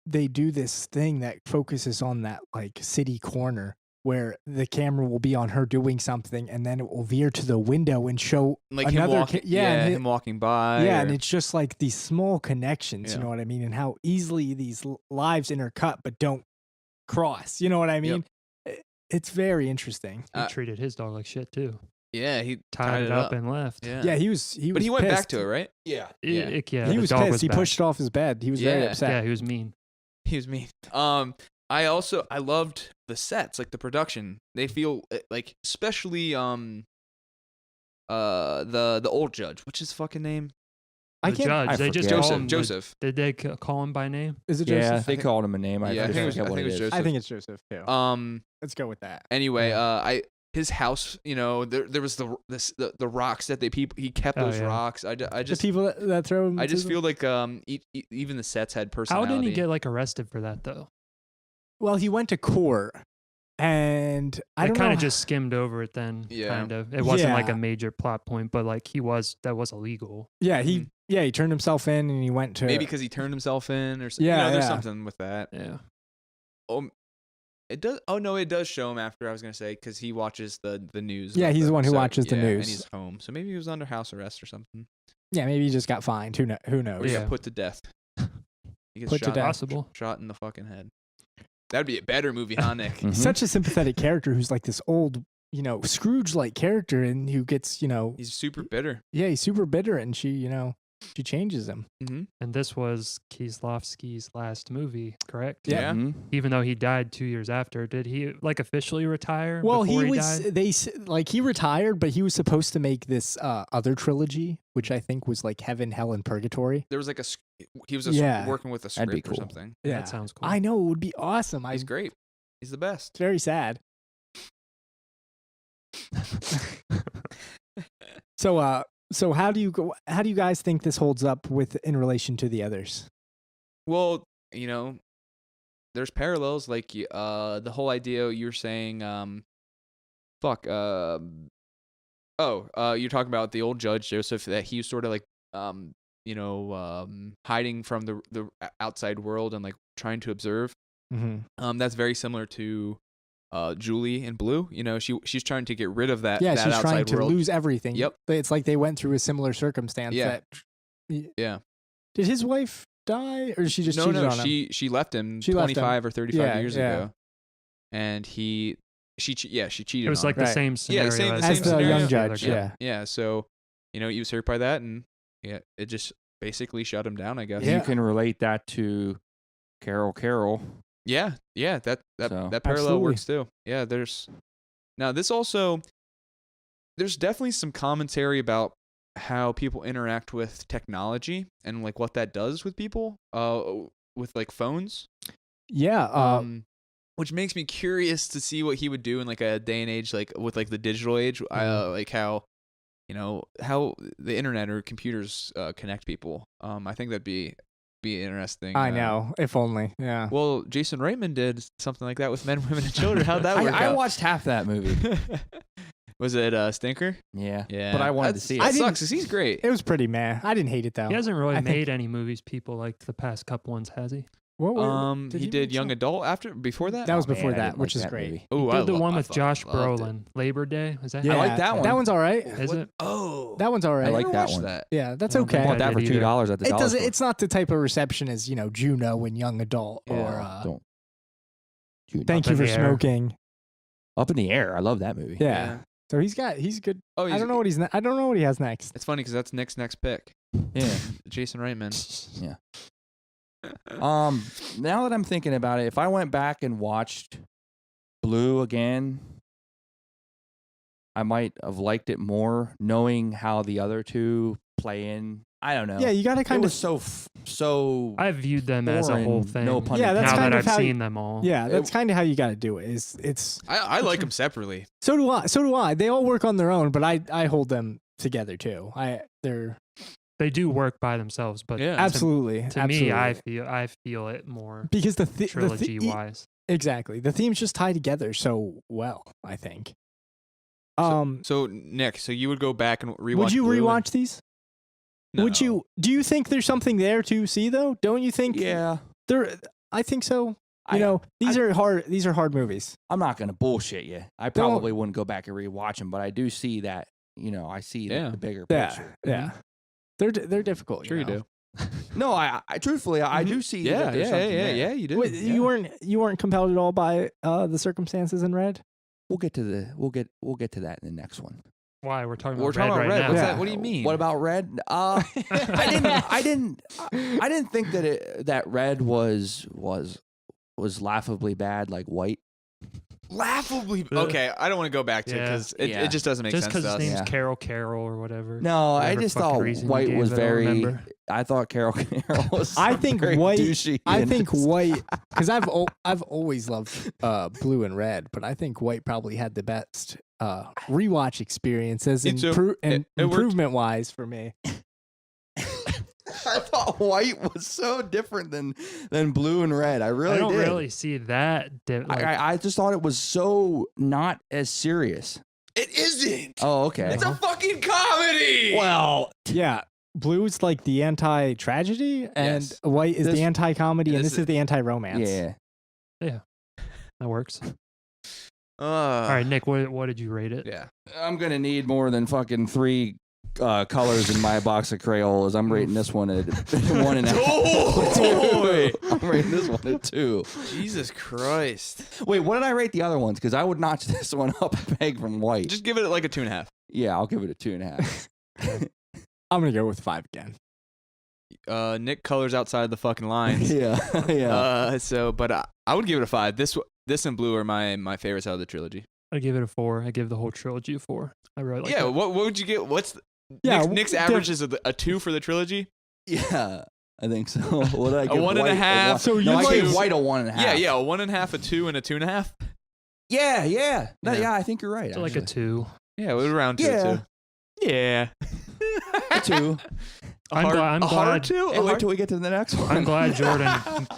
they do this thing that focuses on that like city corner where the camera will be on her doing something and then it will veer to the window and show like another him walking by. Yeah, and it's just like these small connections, Yeah. you know what I mean? And how easily these lives intercut but don't cross, you know what I mean? It's very interesting. He treated his dog like shit too. Yeah, he Tied it up and left. Yeah, he was But he went back pissed. to it, right? Yeah. Yeah. He the was dog pissed. He back. pushed it off his bed. He was very Yeah. upset. Yeah, he was mean. He was mean. I loved the sets, like the production. They feel like, especially the old judge. What's his fucking name? I The can't. judge. I They just forget. call him Joseph. Did they call him by name? Is it Yeah, Joseph? they called him a name. Yeah, I think it was- forget I what think it was is. Joseph. I think it's Joseph too. Let's go with that. Anyway, his house, there was the rocks that he kept Oh, those yeah. rocks. I The just people that throw him. I just to feel like even the sets had How personality. didn't he get like arrested for that though? Well, he went to court, and I I don't kind know. of just skimmed over it then. Yeah. Kind of. It wasn't like Yeah. a major plot point, but like that was illegal. Yeah, Mhm. he turned himself in, and he went to Maybe because he turned himself in, or something. Yeah, There's yeah. something with that. Yeah. It does. Oh no, it does show him after. I was gonna say because he watches the news. Yeah, of he's the one who so, watches the yeah, news. and he's home. So maybe he was under house arrest or something. Yeah, maybe he just got fined. Who knows? Or he Yeah. got put to death. He gets Put to shot, death. Possible. shot in the fucking head. That'd be a better movie, huh, Nick? Mhm. Such a sympathetic character who's like this old, Scrooge-like character, and who gets, He's super bitter. he's super bitter, and she changes him. Mm-hmm. And this was Kieslowski's last movie, correct? Yeah. Mhm. Even though he died 2 years after, did he like officially retire? Well, before he was. died? He retired, but he was supposed to make this other trilogy, which I think was like Heaven, Hell, and Purgatory. There was like he was Yeah. working with a That'd be script or cool. something. Yeah, That sounds cool. I know it would be awesome. He's great. He's the best. It's very sad. So how do you guys think this holds up in relation to the others? Well, there's parallels. Like the whole idea you're saying. You're talking about the old judge Joseph, that he was sort of like hiding from the outside world and like trying to observe. Mm-hmm. That's very similar to Julie in Blue. She's trying to get rid of that. Yeah, that she's outside trying to world. lose everything. Yep. It's like they went through a similar circumstance. Yeah. That, Yeah. Did his wife die, or did she just No, cheated no. on him? She left him She left him. 25 or 35 Yeah, years yeah. ago, and she cheated. It was on like him. the Right. same scenario same As the scenario. young judge, yeah. Yeah. So he was hurt by that, and it just basically shut him down, I guess. Yeah. You can relate that to Carol. Yeah, that So- that parallel Absolutely. works too. Yeah, there's definitely some commentary about how people interact with technology and like what that does with people with like phones. Yeah. Which makes me curious to see what he would do in like a day and age like with like the digital age, like how how the internet or computers connect people. I think that'd be interesting. I know. If only. Yeah. Well, Jason Reitman did something like that with Men, Women, and Children. How'd that work I out? watched half that movie. Was it Stinker? Yeah. Yeah. But I wanted to see it. I That didn't- sucks 'cause he's great. It was pretty meh. I didn't hate it though. He hasn't really I think- made any movies people like the past couple ones, has he? What He did make Young some? Adult before that. That was Oh, man, before I that, didn't which like is that great. movie. Oh, He did the one I with fucking Josh loved it. Brolin, Labor Day. Is that? Yeah, like that one. That one's all right. Is it? Oh, That one's all right. I like never that watched one. that. Yeah, that's I don't think okay. I bought that for did either. $2 at the It dollar doesn't. store. It's not the type of reception as Juno and Young Adult Yeah, or. Don't. Dude, Thank Up you in for the Air. smoking. Up in the Air. I love that movie. Yeah. So he's good. Oh, I don't know what I don't know what he has next. It's funny because that's Nick's next pick. Yeah. Jason Reitman. Yeah. Now that I'm thinking about it, if I went back and watched Blue again, I might have liked it more, knowing how the other two play in. I don't know. Yeah, you got to it kind was of. so. I viewed them as a whole Foreign, thing. no pun Yeah, that's now kind that of I've how seen them all. Yeah, that's kind of how you got to do it. It's. I like them separately. So do I. So do I. They all work on their own, but I hold them together too. They're They do work by themselves, but Yeah. absolutely to absolutely. me, I feel it more because trilogy wise. exactly the themes just tie together so well. I think So Nick, so you would go back and rewatch. would you Blue rewatch these? No. Would you? Do you think there's something there to see though? Don't you think? Yeah. I think so. You know, these are hard. These are hard movies. I'm not gonna bullshit you. I probably wouldn't go back and rewatch them, but I do see that. You know, I see the bigger picture. Yeah. They're difficult. Sure, you do. No, I truthfully, I do see. that there's something there. Yeah, you do. Wait, you weren't compelled at all by the circumstances in Red? We'll get to that in the next one. Why we're talking We're about talking red about right Red. now? What's Yeah. that? What do you mean? What about Red? I didn't think that Red was laughably bad like White. Laughably. Okay, I don't want to go back to it because it just doesn't make Just sense because to his us. name's Carol or whatever. No, I Whatever just fucking thought reason you White gave was it, I don't very. remember. I thought Carol was. I think very White. douchey I in think this. White because I've always loved Blue and Red, but I think White probably had the best rewatch experiences It worked. improvement wise for me. I thought White was so different than Blue and Red. I really I don't did. really see that. I just thought it was so not as serious. It isn't. Oh, okay. It's a fucking comedy. Well, Yeah, Blue is like the anti-tragedy, and Yes. White is This- the anti-comedy, and this this is the anti-romance. yeah. that works. All All right, Nick, what did you rate it? Yeah. I'm gonna need more than fucking 3 colors in my box of Crayolas. I'm rating this one at 1.5. Oh, I'm rating this one at 2. Jesus Christ. Wait, what did I rate the other ones? Because I would notch this one up a peg from White. Just give it like a 2.5. Yeah, I'll give it a 2.5. I'm gonna go with 5 again. Nick colors outside the fucking lines. yeah, yeah. But I would give it a 5. This and Blue are my favorites out of the trilogy. I give it a 4. I give the whole trilogy a 4. I really like Yeah. it. What would you get? Yeah, Nick's average is a 2 for the trilogy. Yeah, I think so. What did I A give? 1.5. So No, you I like- gave White a 1.5. Yeah. A 1.5, a 2, and a 2.5. Yeah. Yeah. Yeah, I think you're right. So like a actually. 2. Yeah, we would round to Yeah. a 2. Yeah. A 2. I'm a hard glad. 2. Hey, wait till we get to the next one. I'm glad Jordan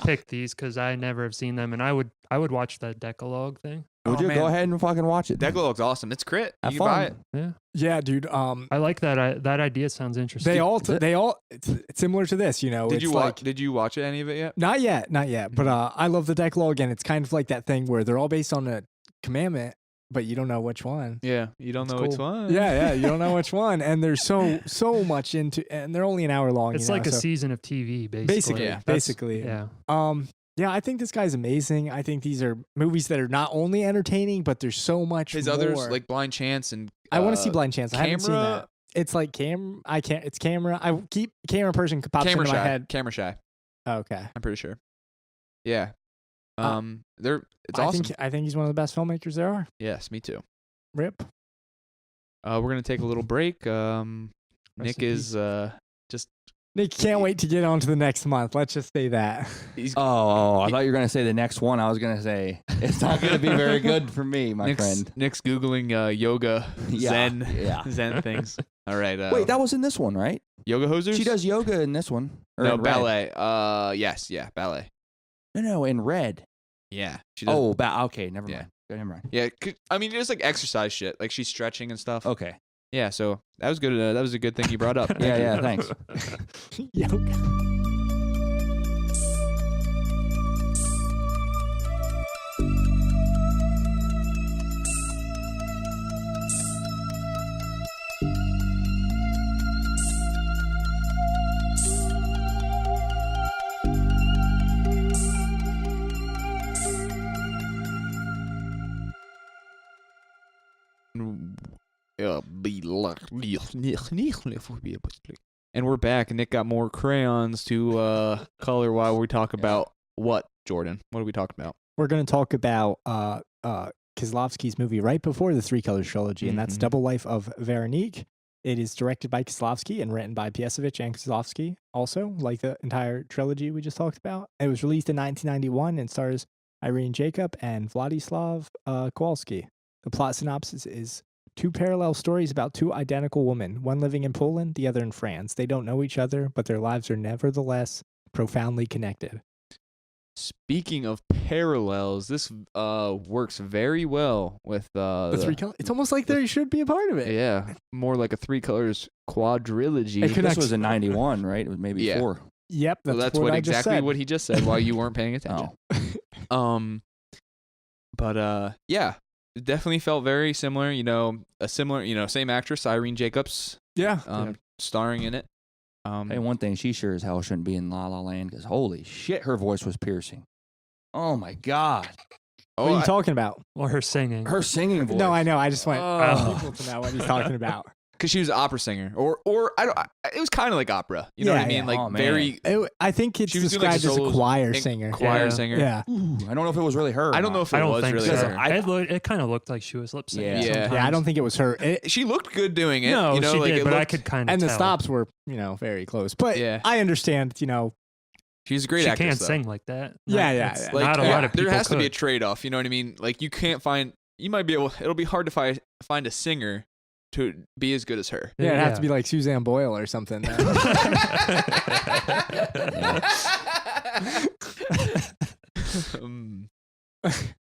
picked these because I never have seen them, and I would watch that Decalogue thing. Would Oh, you man. go ahead and fucking watch it? then? Decalogue's awesome. It's crit. Have You can buy it. fun. Yeah, Yeah, dude. I like that. That idea sounds interesting. They all. It's similar to this. You know. Did it's you like, watch? Did you watch any of it yet? Not yet. But I love the Decalogue, and it's kind of like that thing where they're all based on a commandment, but you don't know which one. Yeah, you don't know which one. Yeah, you don't know which one, and there's so much into, and they're only an hour long. It's you know, like a so season of TV, basically. Yeah. basically. Yeah. Yeah, I think this guy's amazing. I think these are movies that are not only entertaining, but there's so much His more. others like Blind Chance and I want to see Blind Chance. I haven't seen Camera. that. It's like I can't. It's camera. I keep camera person pops Camera into my Shy. head. Camera Shy. Okay. I'm pretty sure. Yeah. It's I awesome. I think he's one of the best filmmakers there are. Yes, me too. Rip. We're gonna take a little break. Rest Nick in is just Nick can't wait to get on to the next month. Let's just say that. he's Oh, I thought you were gonna say the next one. I was gonna say it's not gonna be very good for me, my Nick's, friend. Nick's googling yoga Zen Yeah. Zen things. All right. Wait, that was in this one, right? yoga hosers. She does yoga in this one. Or no in Red. ballet. Yes, yeah, ballet. No, in Red. Yeah, she does. Oh, okay, never Yeah. mind. Never mind. Yeah. I mean, just like exercise shit. Like she's stretching and stuff. Okay. Yeah. So that was good. That was a good thing you brought up. Yeah, thanks. Yoga. And we're back, and Nick got more crayons to color while we talk about what, Jordan? What are we talking about? We're going to talk about Kieslowski's movie right before the Three Colors trilogy, and that's Mhm. Double Life of Veronique. It is directed by Kieslowski and written by Piesowicz and Kieslowski, also, like the entire trilogy we just talked about. It was released in 1991 and stars Irene Jacob and Vladislav Kowalski. The plot synopsis is two parallel stories about two identical women, one living in Poland, the other in France. They don't know each other, but their lives are nevertheless profoundly connected. speaking of parallels, this works very well with The three colors. It's almost like there should be a part of it. yeah, more like a three colors quadrilogy. It This connects- was in 91, right? It was maybe Yeah. 4. Yep, So that's, that's what what I just exactly said. what he just said while you weren't paying attention. Oh. But yeah, it definitely felt very similar. You know, same actress, Irene Jacobs, Yeah. starring in it. Hey, one thing, she sure as hell shouldn't be in La La Land because holy shit, her voice was piercing. Oh my God. What are you talking about? Or her singing. Her singing voice. No, I know. I just want Oh. people to know what he's talking about. because she was an opera singer, or it was kind of like opera. You know what I Yeah, mean? yeah. Like Oh, man. very I think it's She was doing, like, described as a solos choir and singer. choir Yeah. singer. Yeah. Ooh, I don't know if it was really her. or I don't not. know if I it don't was think really so. her. It kind of looked like she was lip syncing. Yeah. Yeah. Yeah, I don't think it was her. She looked good doing it. No, you know, she like did, it but I looked- could kind of And tell. the stops were, very close. But Yeah. I understand, She's a great She actress. can't though. sing like that. Yeah, yeah, It's yeah. Like, not a lot of people there has to be a could. trade-off. You know what I mean? Like you can't find. You might be able. It'll be hard to find a singer to be as good as her. yeah, it'd have to be like Suzanne Boyle or something.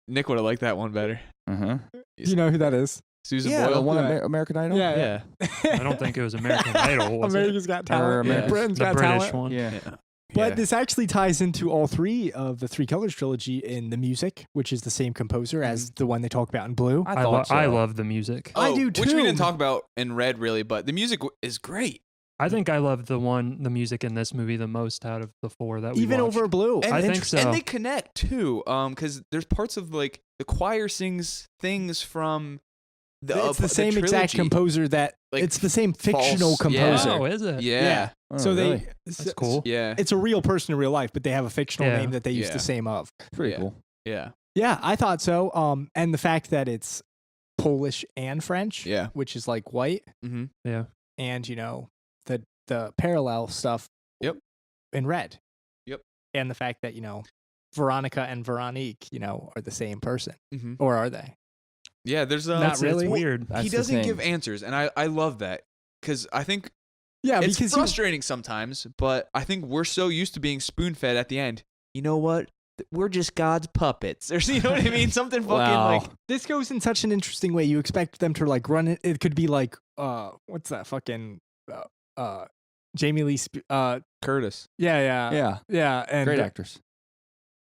Nick would have liked that one better. Uh-huh. Do you know who that is? Susan Yeah, Boyle. the one Yeah. American Idol? Yeah. Yeah. I don't think it was American Idol, was it? America's Got Talent. America's- Britain's The Got British Talent. one. Yeah. Yeah. But Yeah. this actually ties into all three of the Three Colors trilogy in the music, which is the same composer as the one they talk about in Blue. I thought so. I love the music. I do Which we too. didn't talk about in Red really, but the music is great. I think I love the music in this movie the most out of the four that we Even watched. over Blue. And, I and- think so. And they connect too, because there's parts of like the choir sings things from the. It's the same exact trilogy. composer that Like, it's the same fictional false- yeah. composer. Oh, is it? Yeah. Oh, So really? they That's cool. Yeah. It's a real person in real life, but they have a fictional Yeah. name that they use Yeah. the same of. Pretty Yeah. cool. Yeah. Yeah, I thought so. And the fact that it's Polish and French, Yeah. which is like white, Mm-hmm. Yeah. and the parallel stuff, Yep. in red, Yep. and the fact that Veronica and Veronique, are the same person, Mm-hmm. or are they? Yeah. There's Not It's really. weird. That's he the doesn't thing. give answers, and I love that because I think Yeah, it's because frustrating sometimes, but I think we're so used to being spoon fed at the end. You know what? We're just God's puppets. Or you know what I mean? Something fucking Wow. like this goes in such an interesting way. You expect them to like run it. It could be like what's that fucking Jamie Lee Curtis. yeah, and Great actress.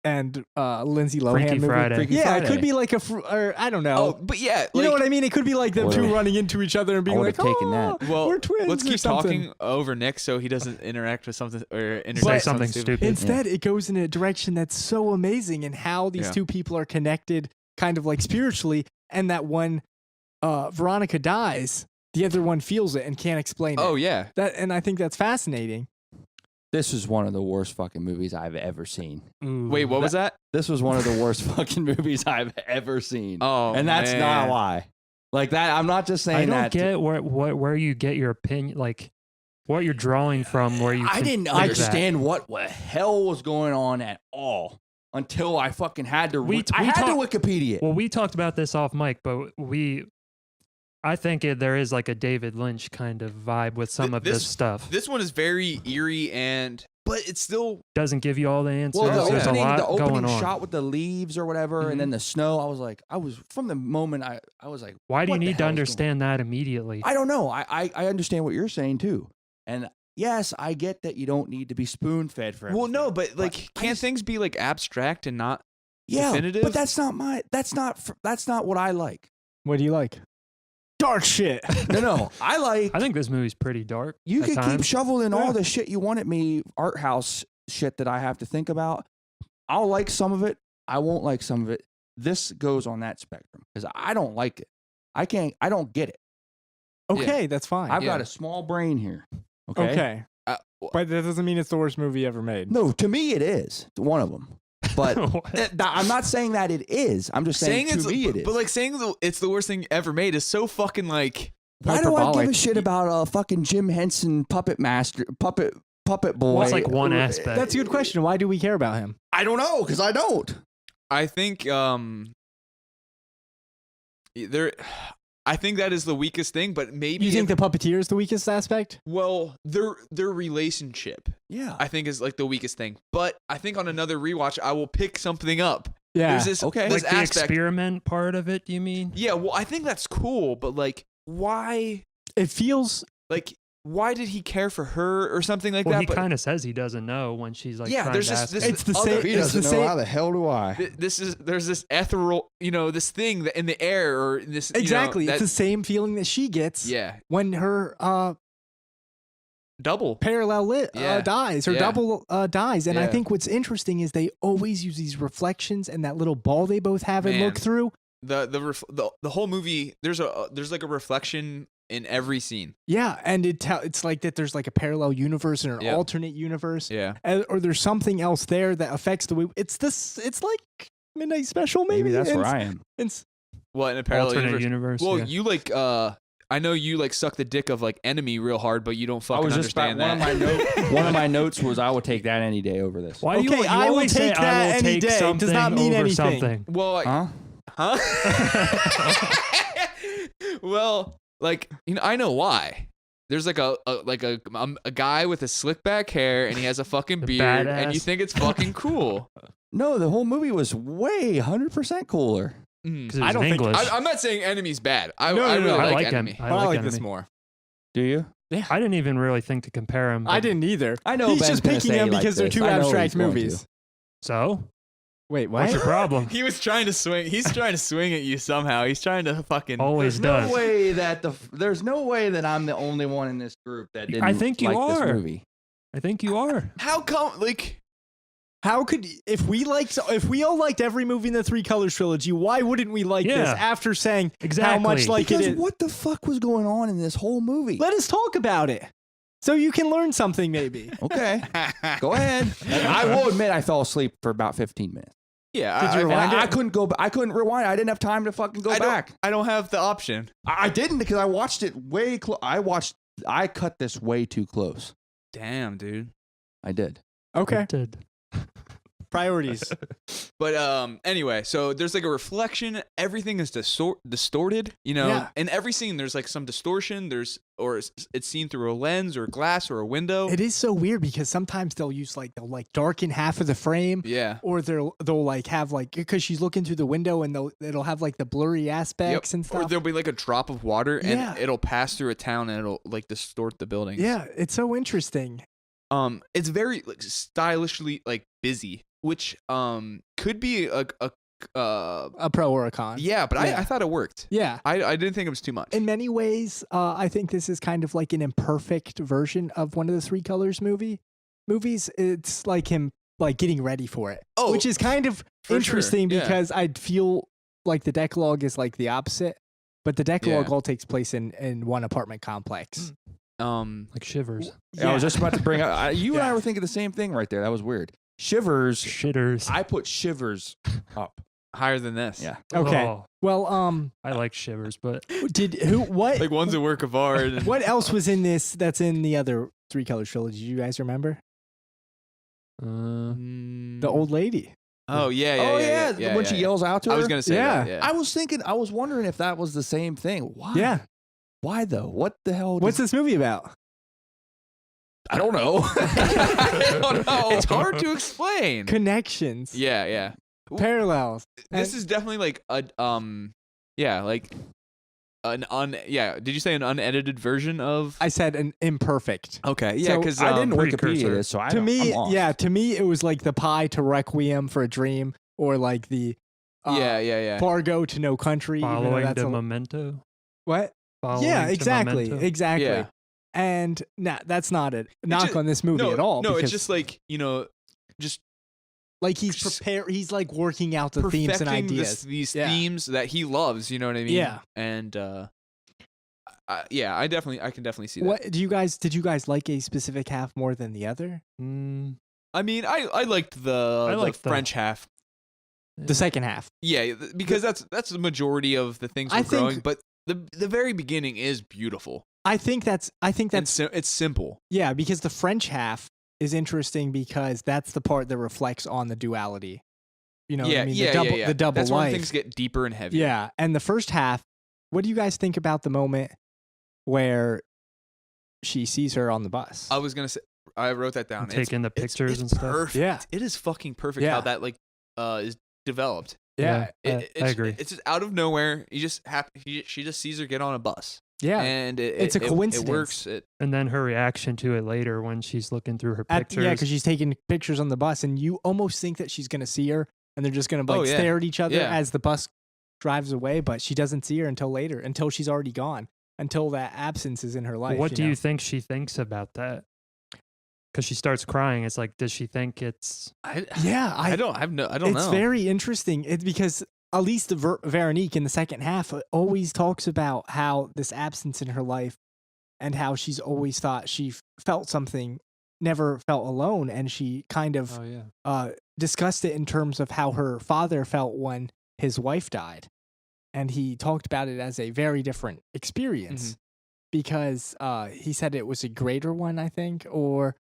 and Lindsay Lohan Freaky movie. Friday. Freaky Yeah, Friday. it could be like or I don't know. Oh, but yeah, You know like- what I mean? It could be like them Or- two running into each other and being like, would've taken that. Well, we're twins. let's or keep something." talking over Nick so he doesn't interact with something or Say interject something stupid. Instead, it goes in a direction that's so amazing in how these Yeah. two people are connected, kind of like spiritually, and that when Veronica dies, the other one feels it and can't explain Oh it. yeah. And I think that's fascinating. This is one of the worst fucking movies I've ever seen. Wait, what was that? This was one of the worst fucking movies I've ever seen. Oh, and that's not man. why. Like that, I'm not just saying I don't that. get where you get your opinion, like what you're drawing from. Where you I can didn't think that. understand what the hell was going on at all until I fucking had to. I had to Wikipedia it. Well, we talked about this off mic, but I think there is like a David Lynch kind of vibe with some of this stuff. This one is very eerie but it's still Doesn't give you all the answers. Well, There's a lot the opening going on. shot with the leaves or whatever, and then the snow. I was from the moment I was like, Why do you what the need to hell is going understand that immediately? I don't know. I understand what you're saying too, and yes, I get that you don't need to be spoon fed for. well, no, everything, but like, I can't just- things be like abstract and not? yeah, definitive? but that's not what I like. What do you like? Dark shit. No, I like. I think this movie's pretty dark. You at can keep times. shoveling Yeah. all the shit you want at me, art house shit that I have to think about. I'll like some of it. I won't like some of it. This goes on that spectrum because I don't like it. I don't get it. Okay, that's fine. I've got Yeah. a small brain here. Okay. Okay. But that doesn't mean it's the worst movie ever made. No, to me it is. It's one of them. But I'm not saying that it is. I'm just saying, it's to me it is. But like saying it's the worst thing ever made is so fucking like. why do I give a hyperbolic. shit about a fucking Jim Henson puppet boy? Well, it's like one aspect. That's a good question. Why do we care about him? I don't know because I don't. I think there. I think that is the weakest thing, but maybe You think the puppeteer is the weakest aspect? well, their relationship Yeah. I think is like the weakest thing. But I think on another rewatch I will pick something up. Yeah. There's this Okay. this Like the aspect. experiment part of it, you mean? Yeah, well, I think that's cool, but like why It feels like why did he care for her or something like Well, that? he but kind of says he doesn't know when she's like, Yeah, trying there's to just ask this- him. it's the other- same. He It's doesn't the know same. how the hell do I. there's this ethereal, this thing that in the air or this Exactly. that, It's the same feeling that she gets yeah, when her double. parallel Yeah. dies or Yeah. double dies. And I Yeah. think what's interesting is they always use these reflections and that little ball they both have and look Man. through. The whole movie there's like a reflection in every scene. Yeah, and it's like that there's like a parallel universe and an Yep. alternate universe. Yeah. Or there's something else there that affects the way it's like Midnight Special maybe. Maybe that's And where I am. it's What in a parallel alternate universe? universe. Well, yeah. you like I know you like suck the dick of like Enemy real hard, but you don't I fucking was just about, understand one of my notes was I would take that any day over this. Why do Okay, you I will always say take I that will any take day. something Does not mean over anything. something? Well, Huh? huh? Well, like I know why. There's like a guy with a slick back hair and he has a fucking A beard and you badass. think it's fucking cool. No, the whole movie was way 100% cooler. Mm. 'Cause it I was don't in think- English. I'm not saying Enemy's bad. I No, really I like him. Enemy. I I like like this Enemy. more. Do you? I didn't even really think to compare them. I didn't either. I know He's Ben's just gonna picking say them like because they're this. two I know abstract he's going movies. to. So, Wait, what? what's your problem? He was trying to swing. He's trying to swing at you somehow. He's trying to fucking. Always There's does. no way that there's no way that I'm the only one in this group that didn't I think you like this are. movie. I think you are. How come? Like, How could if we all liked every movie in the Three Colors trilogy, why wouldn't we like this Yeah. after saying how Exactly. much like Because it is? what the fuck was going on in this whole movie? Let us talk about it. So you can learn something maybe. Okay, go ahead. I will admit I fell asleep for about 15 minutes. yeah. Did you And rewind I it? couldn't go. I couldn't rewind. I didn't have time to fucking go back. I don't have the option. I didn't because I watched it way close. I cut this way too close. Damn, dude. I did. Okay. It did. Priorities. But anyway, so there's like a reflection. Everything is distorted, Yeah. In every scene there's like some distortion. Or it's seen through a lens or glass or a window. It is so weird because sometimes they'll darken half of the frame. Yeah. Or they'll like have like because she's looking through the window and it'll have like the blurry aspects and Or stuff. there'll be like a drop of water and Yeah. it'll pass through a town and it'll like distort the buildings. Yeah, it's so interesting. It's very like stylishly like busy, which could be a pro or a con. yeah, but Yeah. I thought it worked. Yeah. I didn't think it was too much. In many ways, I think this is kind of like an imperfect version of one of the Three Colors movies. It's like him like getting ready for it, Oh, which is kind of for interesting sure, yeah. because I feel like the Decalogue is like the opposite, but the Decalogue Yeah. all takes place in one apartment complex. Like Shivers. I was just about to bring up. You and I Yeah. were thinking the same thing right there. That was weird. Shivers. Shitters. I put Shivers up. higher than this. Yeah. Okay. Oh, Well, I like Shivers, but what Like one's a work of art. And what else was in this that's in the other Three Colors trilogy? Do you guys remember? The old lady. Oh yeah. Oh yeah. When she yells out to her. I was gonna say Yeah. that. Yeah. I was wondering if that was the same thing. Why? Yeah. Why though? What the hell? What's this movie about? I don't know. I don't know. It's hard to explain. Connections. Yeah. Parallels. This is definitely like a Did you say an unedited version of? I said an imperfect. Okay. So, Yeah, because I didn't precursor. Wikipedia this, so I To don't, me, I'm lost. yeah, to me it was like the Pie to Requiem for a Dream, or like the yeah. Fargo to No Country. even though following that's the a- Memento. what? Following Yeah, to exactly, Memento. exactly. Yeah. And that's not a knock just- on this movie No, at all. no, it's because, just like just like he's prepared. He's like working out the themes and perfecting ideas. these Yeah. themes that he loves. You know what I mean? Yeah. And I can definitely see that. What did you guys like a specific half more than the other? Mm, I mean, I liked the liked the- French half. The second half. Yeah, because that's the majority of the things we're I think- growing. But the very beginning is beautiful. I think that's It's simple. yeah, because the French half is interesting because that's the part that reflects on the duality. You know what I mean? The double That's when life. things get deeper and heavier. Yeah, and the first half what do you guys think about the moment where she sees her on the bus? I was gonna say, I wrote that down. Taking the pictures it's and stuff. Perfect. Yeah. It is fucking perfect Yeah. how that is developed. Yeah. I agree. It's just out of nowhere. You just she just sees her get on a bus. Yeah. And It's a coincidence. It works. And then her reaction to it later when she's looking through her pictures. Yeah, because she's taking pictures on the bus, and you almost think that she's going to see her, and they're just going to Oh, yeah. stare at each other Yeah. as the bus drives away, but she doesn't see her until later, until she's already gone, until that absence is in her life. What do know? you think she thinks about that? Because she starts crying. It's like, does she think it's... I It's don't know. very interesting. It's because at least Veronique in the second half always talks about how this absence in her life and how she's always thought she felt something, never felt alone, and she kind of discussed it in terms of how her father felt when his wife died, and he talked about it as a very different experience because he said it was a greater one, I think, one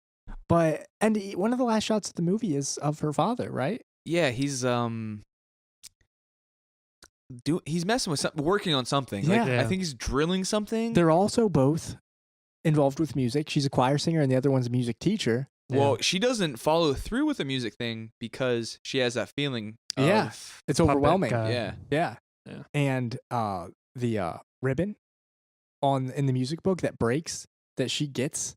of the last shots of the movie is of her father, right? Yeah, he's messing with something, working on something. Yeah. I think he's drilling something. They're also both involved with music. She's a choir singer, and the other one's a music teacher. Well, she doesn't follow through with the music thing because she has that feeling. Yeah. It's overwhelming. guy. Yeah. Yeah. And the ribbon in the music book that breaks that she gets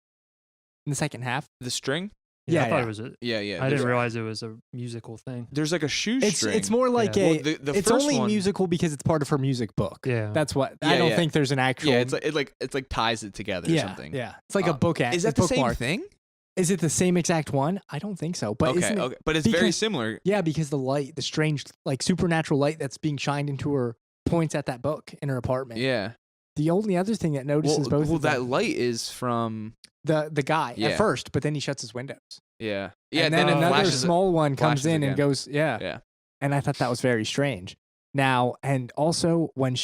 in the second half. The string. Yeah, I thought yeah. it was a... Yeah. I There's- didn't realize it was a musical thing. There's like a shoestring. It's more like Yeah. a. Well, the it's first only one- musical because it's part of her music book. Yeah. That's what I Yeah, don't yeah. think there's an actual. Yeah, it's like ties it together or something. Yeah, it's like a book. Is that the same bookmark. thing? Is it the same exact one? I don't think so. But Okay, isn't it, okay, but it's very because- similar. Yeah, because the light, the strange, like supernatural light that's being shined into her points at that book in her apartment. Yeah. The only other thing that notices both Well, of that them, light is from. the guy Yeah. at first, but then he shuts his windows. Yeah. And then it another flashes- small one comes flashes in and again. goes, yeah. Yeah. And I thought that was very strange. Now, and also when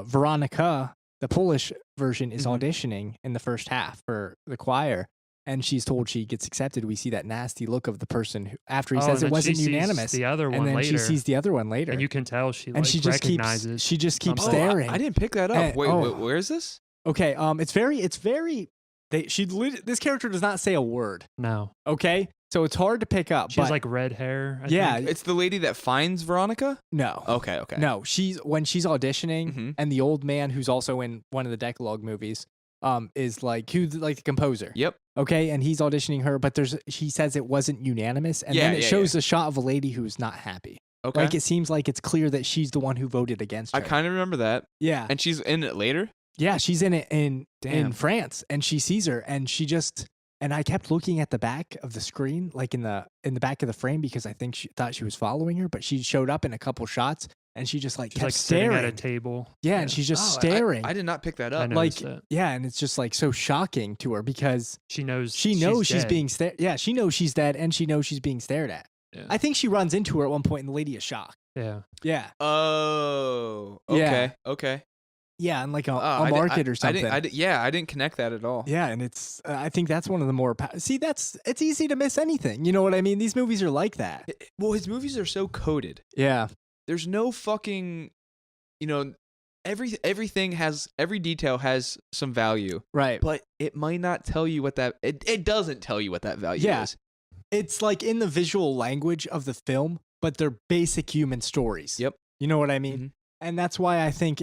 Veronica, the Polish version, is Mhm. auditioning in the first half for the choir, and she's told she gets accepted, we see that nasty look of the person who, after he Oh, says and it then she wasn't sees unanimous. the other And one then later. she sees the other one later. And you can tell she, and like, she just recognizes. keeps something. staring. I didn't pick that up. And- Wait, oh. where is this? Okay, it's very this character does not say a word. No. Okay? So it's hard to pick up. She has, but like, red hair. I Yeah. think. It's the lady that finds Veronica? no. Okay. No, when she's auditioning, Mhm. and the old man who's also in one of the Decalogue movies, is who's like the composer. Yep. Okay, and he's auditioning her, but she says it wasn't unanimous, and then it Yeah, shows a shot of a lady who's not happy. Okay. Like it seems like it's clear that she's the one who voted against her. I kind of remember that. Yeah, And she's in it later? yeah, she's in it in Damn. France, and she sees her, and she just. And I kept looking at the back of the screen, like in the back of the frame, because I think she thought she was following her, but she showed up in a couple shots, and she just She's, kept like, sitting staring at a table. Yeah, and she's just Oh, staring. I did not pick that I up. know. like noticed yeah, and it's just like so shocking to her because She knows she knows she's dead. being stared. Yeah, she knows she's dead, and she knows she's being stared at. Yeah. I think she runs into her at one point, and the lady is shocked. Yeah. Yeah, Oh. Yeah. Okay. Okay. yeah, and like a I didn't- market or something. I didn't connect that at all. Yeah, and it's. I think that's one of the more. It's easy to miss anything. You know what I mean? These movies are like that. Well, his movies are so coded. Yeah, There's no fucking, everything has, every detail has some value, right. but it might not tell you what that, it doesn't tell you what that value Yeah. is. It's like in the visual language of the film, but they're basic human stories. Yep. You know what I mean? Mhm. And that's why I think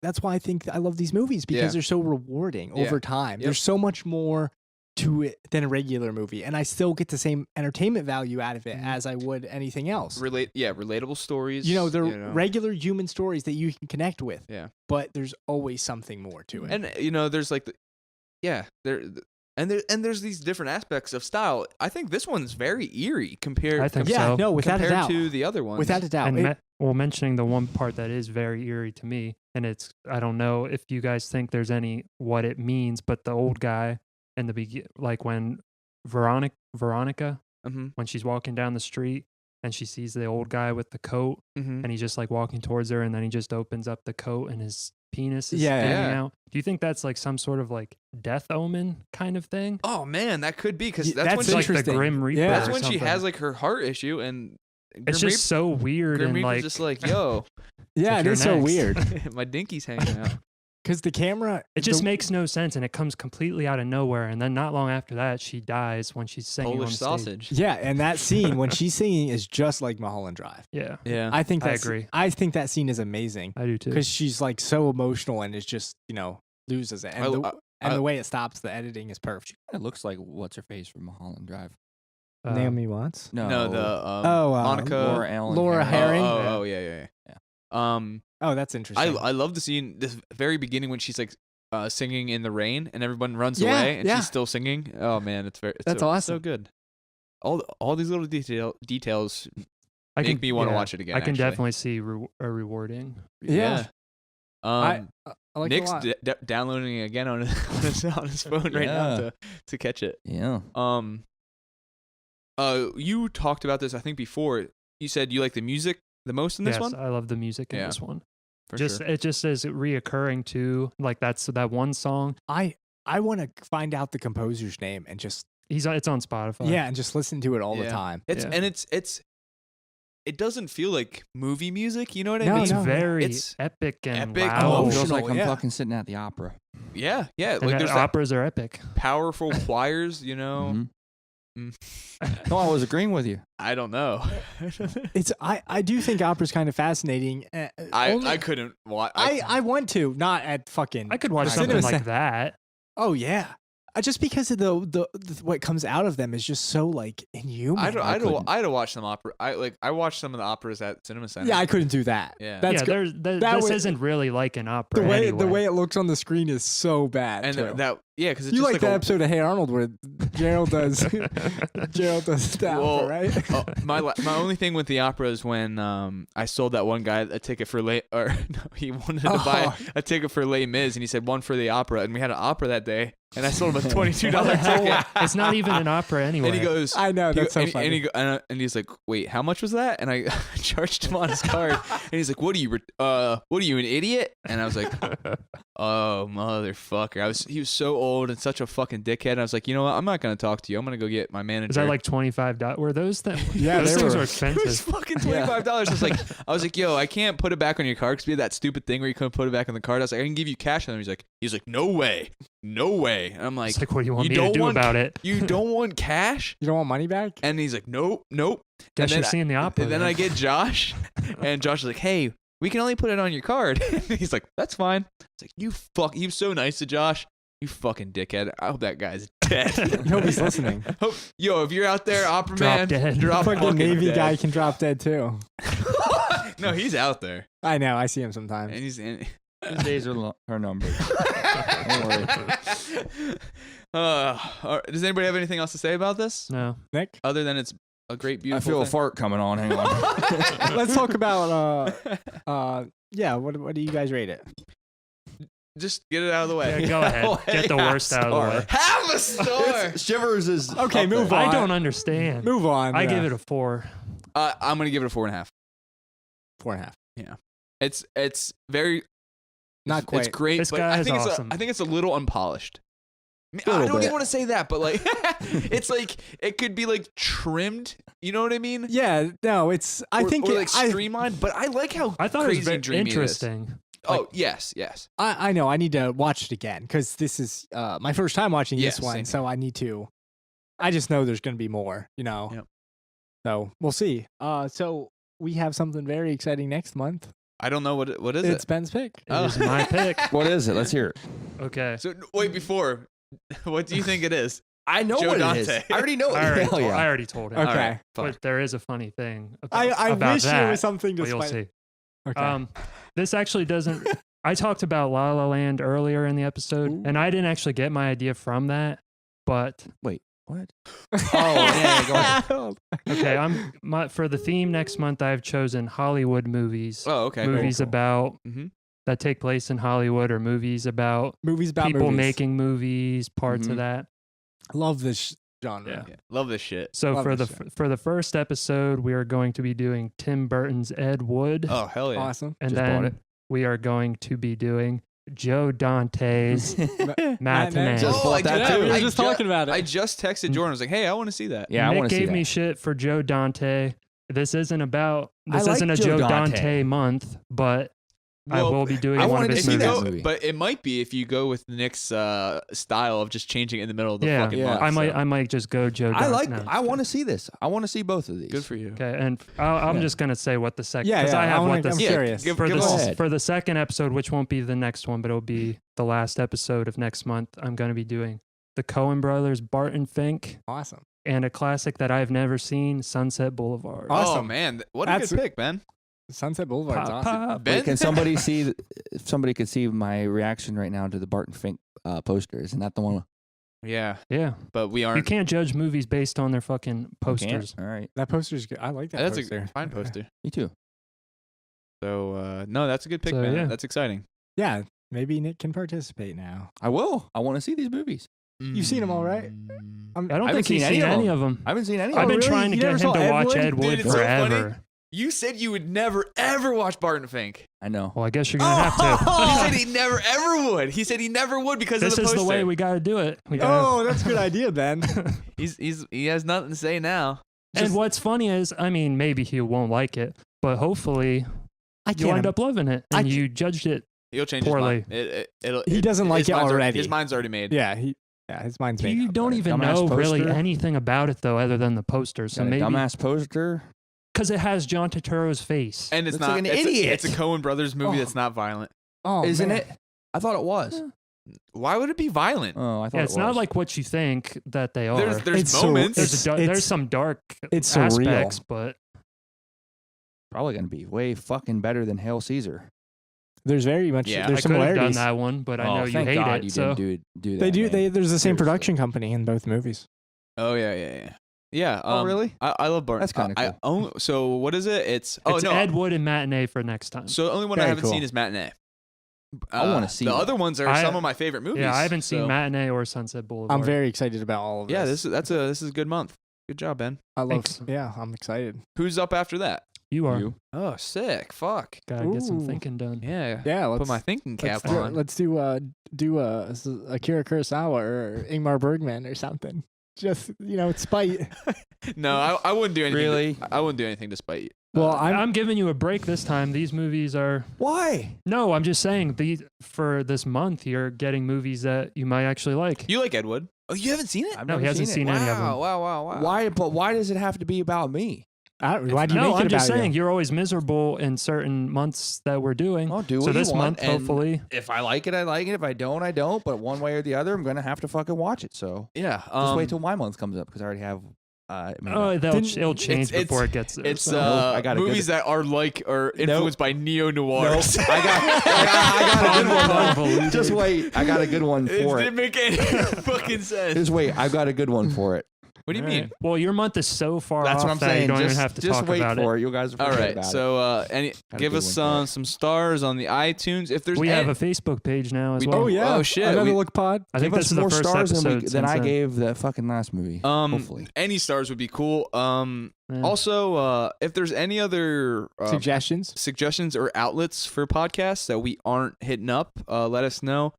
that's why I think I love these movies because Yeah. they're so rewarding Yeah. over time. Yep. There's so much more to it than a regular movie, and I still get the same entertainment value out of it Mhm. as I would anything else. Relatable stories. You know, they're regular human stories that you can connect with. Yeah. But there's always something more to it. And there's like there's these different aspects of style. I think this one's very eerie compared. I think yeah, so. no, without a compared doubt. to the other ones. Without a doubt. And mentioning the one part that is very eerie to me, and I don't know if you guys think there's any what it means, but the old guy in the like when Veronica, Mhm. when she's walking down the street and she sees the old guy with the coat, Mhm. and he's just like walking towards her, and then he just opens up the coat and his penis is Yeah, hanging yeah. out. Do you think that's like some sort of like death omen kind of thing? Oh man, that could be because Yeah, that's when that's she, Like the interesting. Grim Reaper. Yeah. that's or when she something. has like her heart issue and It's just so weird Grim and Reaper's like just like, yo, Yeah, Since it you're is so next. weird My dinky's hanging out. because the camera. It just the- makes no sense, and it comes completely out of nowhere. And then not long after that, she dies when she's singing Polish on stage. sausage. Yeah, and that scene when she's singing is just like Mulholland Drive. Yeah, Yeah. I think I that's, agree. I think that scene is amazing I do too. because she's like so emotional and is just loses it, and I- the way it stops, the editing is perfect. It looks like what's her face from Mulholland Drive. Naomi Watts. No, the Monica. Laura Allen. Laura Herring. Herring. Oh, yeah. Oh, that's interesting. I love the scene, this very beginning when she's like singing in the rain and everyone runs Yeah, away and yeah. she's still singing. Oh man, it's That's so, awesome. So good. All these little details I make me want to watch it again. I can actually. definitely see a rewarding. Yeah. I like it a Nick's lot. downloading it again on his phone right now Yeah. to catch it. Yeah. You talked about this I think before. You said you like the music the most in this Yes, one. I love the music in Yeah, this one. For Just sure. it just is reoccurring too. Like that's that one song. I want to find out the composer's name and just It's on Spotify. and just listen to it all the Yeah. time. It's Yeah. and it doesn't feel like movie music. You know what I No, mean? It's no. very It's epic and epic, loud. Oh, it emotional, feels like I'm yeah. fucking sitting at the opera. Yeah. And Like there's that operas are epic. powerful choirs. You know. Mhm. Mm. No, I was agreeing with you. I don't know. It's I do think opera's kind of fascinating. I couldn't watch. I want to, not at fucking. I could watch the something cinema like that. Oh yeah, just because of the what comes out of them is just so like inhuman. I'd couldn't. watch some opera. I watched some of the operas at Cinema Center. Yeah, I couldn't do that. Yeah. That's yeah, good. there's that this way- isn't really like an opera. The way anyway. it looks on the screen is so bad. and too. because it's You just like that episode of Hey Arnold where Gerald does that, Well, right? my only thing with the opera is when I sold that one guy a ticket for late, or no, he wanted to buy a ticket for Les Mis, and he said one for the opera, and we had an opera that day, and I sold him a $22 ticket, It's not even an opera anyway. and he goes, I know, that's so and, funny. and, he go, and he's like, wait, how much was that? And I charged him on his card, and he's like, what are you, an idiot? And I was like, oh motherfucker, he was so old and such a fucking dickhead. And I was like, you know what, I'm not gonna talk to you. I'm gonna go get my manager. Is that like $25? Were those things? Yeah, those they things were. were It was expensive. fucking $25. I was like, yo, I can't put it back on your card because we had that stupid thing where you couldn't put it back on the card. I was like, I can give you cash on them. He's like, no way. And I'm like, It's like, what do you want you me to don't do want- about it? you don't want cash? You don't want money back? And he's like, nope. Guess then you're seeing the opera. And then then. I get Josh, and Josh is like, hey, we can only put it on your card. He's like, that's fine. It's like, he was so nice to Josh. You fucking dickhead. I hope that guy's dead. I hope he's listening. Yo, if you're out there, Opera Drop Man, dead. drop Fucking fucking Navy dead. guy can drop dead too. No, he's out there. I know. I see him sometimes. And he's in. His days are numbered. Don't worry. Does anybody have anything else to say about this? No. Nick, Other than it's a great, I beautiful feel a thing? fart coming on. Hang on. let's talk about yeah. What do you guys rate it? Just get it out of the way. Yeah, go ahead. Get the worst out of the way. Have a star. Shivers is Okay, up move there. on. I don't understand. Move on. I give it a 4. I'm gonna give it a 4.5. 4.5. It's very Not quite. It's great, This but guy I is think awesome. I think it's a little unpolished. I A little don't bit. even want to say that, but like it's like it could be like trimmed. You know what I mean? Yeah. No. It's. I Or- think or it, like streamlined. But I like how I thought crazy it was very dreamy it is. interesting. Oh yes. I know. I need to watch it again because this is my first time watching Yeah, this one, same so I need to. I just know there's going to be more. Yep. So we'll see. So we have something very exciting next month. I don't know what is It's it. Ben's pick. It is my pick. What is it? Let's hear it. Okay. So wait, before, what do you think it is? I know Joe what Dante. it is. I already know it. I Hell already told him. Okay. All right, fine. But there is a funny thing about, I about wish that. there was something to But you'll spice- see. Okay. This actually doesn't. I talked about La La Land earlier in the episode, Ooh. and I didn't actually get my idea from that. But What? Oh, yeah. Go ahead. okay, for the theme next month, I've chosen Hollywood movies. Oh, okay. Movies cool. about Mhm. that take place in Hollywood, or movies about Movies about people movies. making movies, parts Mhm. of that. Love this genre. Yeah. Yeah, love this shit. So Love for this the shit. for the first episode, we are going to be doing Tim Burton's Ed Wood, Oh hell yeah. Awesome. and just bought it. then we are going to be doing Joe Dante's Matinee. Matinee. Just bought that Yeah, too. we were I just ju- talking about it. I just texted Jordan. I was like, hey, I want to see that. Yeah, I Nick want to see gave that. me shit for Joe Dante. this isn't about. I This like isn't a Joe Joe Dante. Dante month, but I Well, will be doing I one of wanted to his see movies. that movie. But it might be if you go with Nick's style of just changing it in the middle of the Yeah, fucking yeah. month. I might just go Joe Dante. I like. no, I want to see this. I want to see both of these. Good for you. Okay, and I'm Yeah. just gonna say what the second. Yeah, because yeah, I have I'm what the curious. Give for us- Go ahead. for the second episode, which won't be the next one, but it'll be the last episode of next month. I'm gonna be doing the Coen Brothers, Barton Fink, Awesome. and a classic that I've never seen, Sunset Boulevard. Oh Awesome. man, what a That's- good pick, Ben. Sunset Boulevard's Pop, awesome. pop. Ben? Wait, can somebody see? If somebody could see my reaction right now to the Barton Fink poster. Isn't that the one? Yeah, Yeah, but we you aren't. can't judge movies based on their fucking You can't? posters. All right. That poster's good. I like that That's poster. a fine poster. Me too. So no, that's a good pick, So, man. yeah. That's exciting. Yeah, maybe Nick can participate now. I will. I want to see these movies. You've seen 'em all, right? I don't haven't think he's seen any seen of any them. of them. I haven't seen any. Oh, I've been really? trying to You get never him saw to watch Ed Ed Wood? Wood Dude, it's so funny. forever. You said you would never ever watch Barton Fink. I know. Well, I guess you're gonna have to. He said he never ever would. He said he never would because This of the is poster. the way we gotta do it. We gotta, Oh, that's a good idea, Ben. He has nothing to say now. and what's funny is, I mean, maybe he won't like it, but hopefully you end up loving it, and you judged it. He'll change Poorly. his mind. He doesn't like his it mind's already. His mind's already made. Yeah, his mind's made You up don't already. even Dumbass know really poster. anything about it though, other than the poster. So Got a maybe dumbass poster. because it has John Turturro's face. And it's Looks not like an it's idiot. it's a Coen Brothers movie Oh. that's not violent. Oh, Isn't man. it? I thought it was. Why would it be violent? Oh, I thought Yeah, it's it was. not like what you think that they are. There's It's so- moments. There's some dark it's surreal. aspects, but probably going to be way fucking better than Hail Caesar. There's very much. Yeah, there's I could have done similarities. that one. But I Oh, know you thank hate God it. you So didn't do that. They do. man. There's the same Seriously. production company in both movies. Oh yeah. Yeah. Oh, really? I love Barton. That's kinda cool. So what is it? It's it's no. Ed Wood and Matinee for next time. So the only one I Very haven't cool. seen is Matinee. I wanna see the that. other ones are I- some of my favorite movies. yeah, I haven't seen so- Matinee or Sunset Boulevard. I'm very excited about all of this. Yeah, this is a good month. Good job, Ben. I love. Thanks. Yeah, I'm excited. Who's up after that? You are. You. Oh, sick. Fuck. Gotta get some Ooh. thinking done. Yeah. Yeah, let's Put my thinking cap let's do, on. let's do Akira Kurosawa or Ingmar Bergman or something. Just it's spite. No, I wouldn't do anything. Really? I wouldn't do anything to spite you. Well, I'm giving you a break this time. These movies are. Why? No, I'm just saying for this month you're getting movies that you might actually like. You like Ed Wood? Oh, you haven't seen it? I've No, he never hasn't seen it. any of them. Wow. Why? But why does it have to be about me? why do you No, make it I'm just about saying you? you're always miserable in certain months that we're doing. I'll do so what this you want, month, and hopefully, If I like it, I like it. If I don't, I don't. But one way or the other, I'm gonna have to fucking watch it. So Yeah. just wait till my month comes up because I already have. it'll change It's- before it gets there. It's so. I got a good- movies that are influenced by neo noirs. I got a good one. though. Convoluted. Just wait. I got a good one It for didn't it. make any fucking sense. Just wait. I've got a good one for it. What do you All mean? right. Well, your month is so far That's off what I'm that saying. you don't just even have to just talk wait about for it. it. You guys will All forget right. about it. So a give good us one for some stars on the iTunes. If there's We have any- a Facebook page now as We well. Oh yeah. Oh, shit, Another we- look pod. I think Give this us is the more first stars episode than since I then. gave the fucking last movie. Hopefully. any stars would be cool. Yeah. Also, if there's any other Suggestions. or outlets for podcasts that we aren't hitting up, let us know.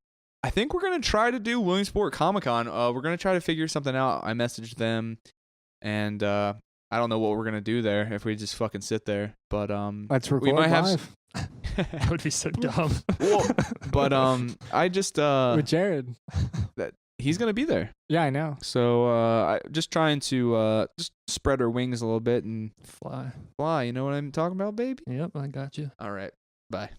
I think we're gonna try to do Williamsport Comic-Con. We're gonna try to figure something out. I messaged them, and I don't know what we're gonna do there if we just fucking sit there. But Let's record we might have live That would be so dumb. well, but I just with Jared. he's gonna be there. Yeah, I know. So I just trying to just spread our wings a little bit and Fly. fly. You know what I'm talking about, baby? Yep, I got you. All right. Bye.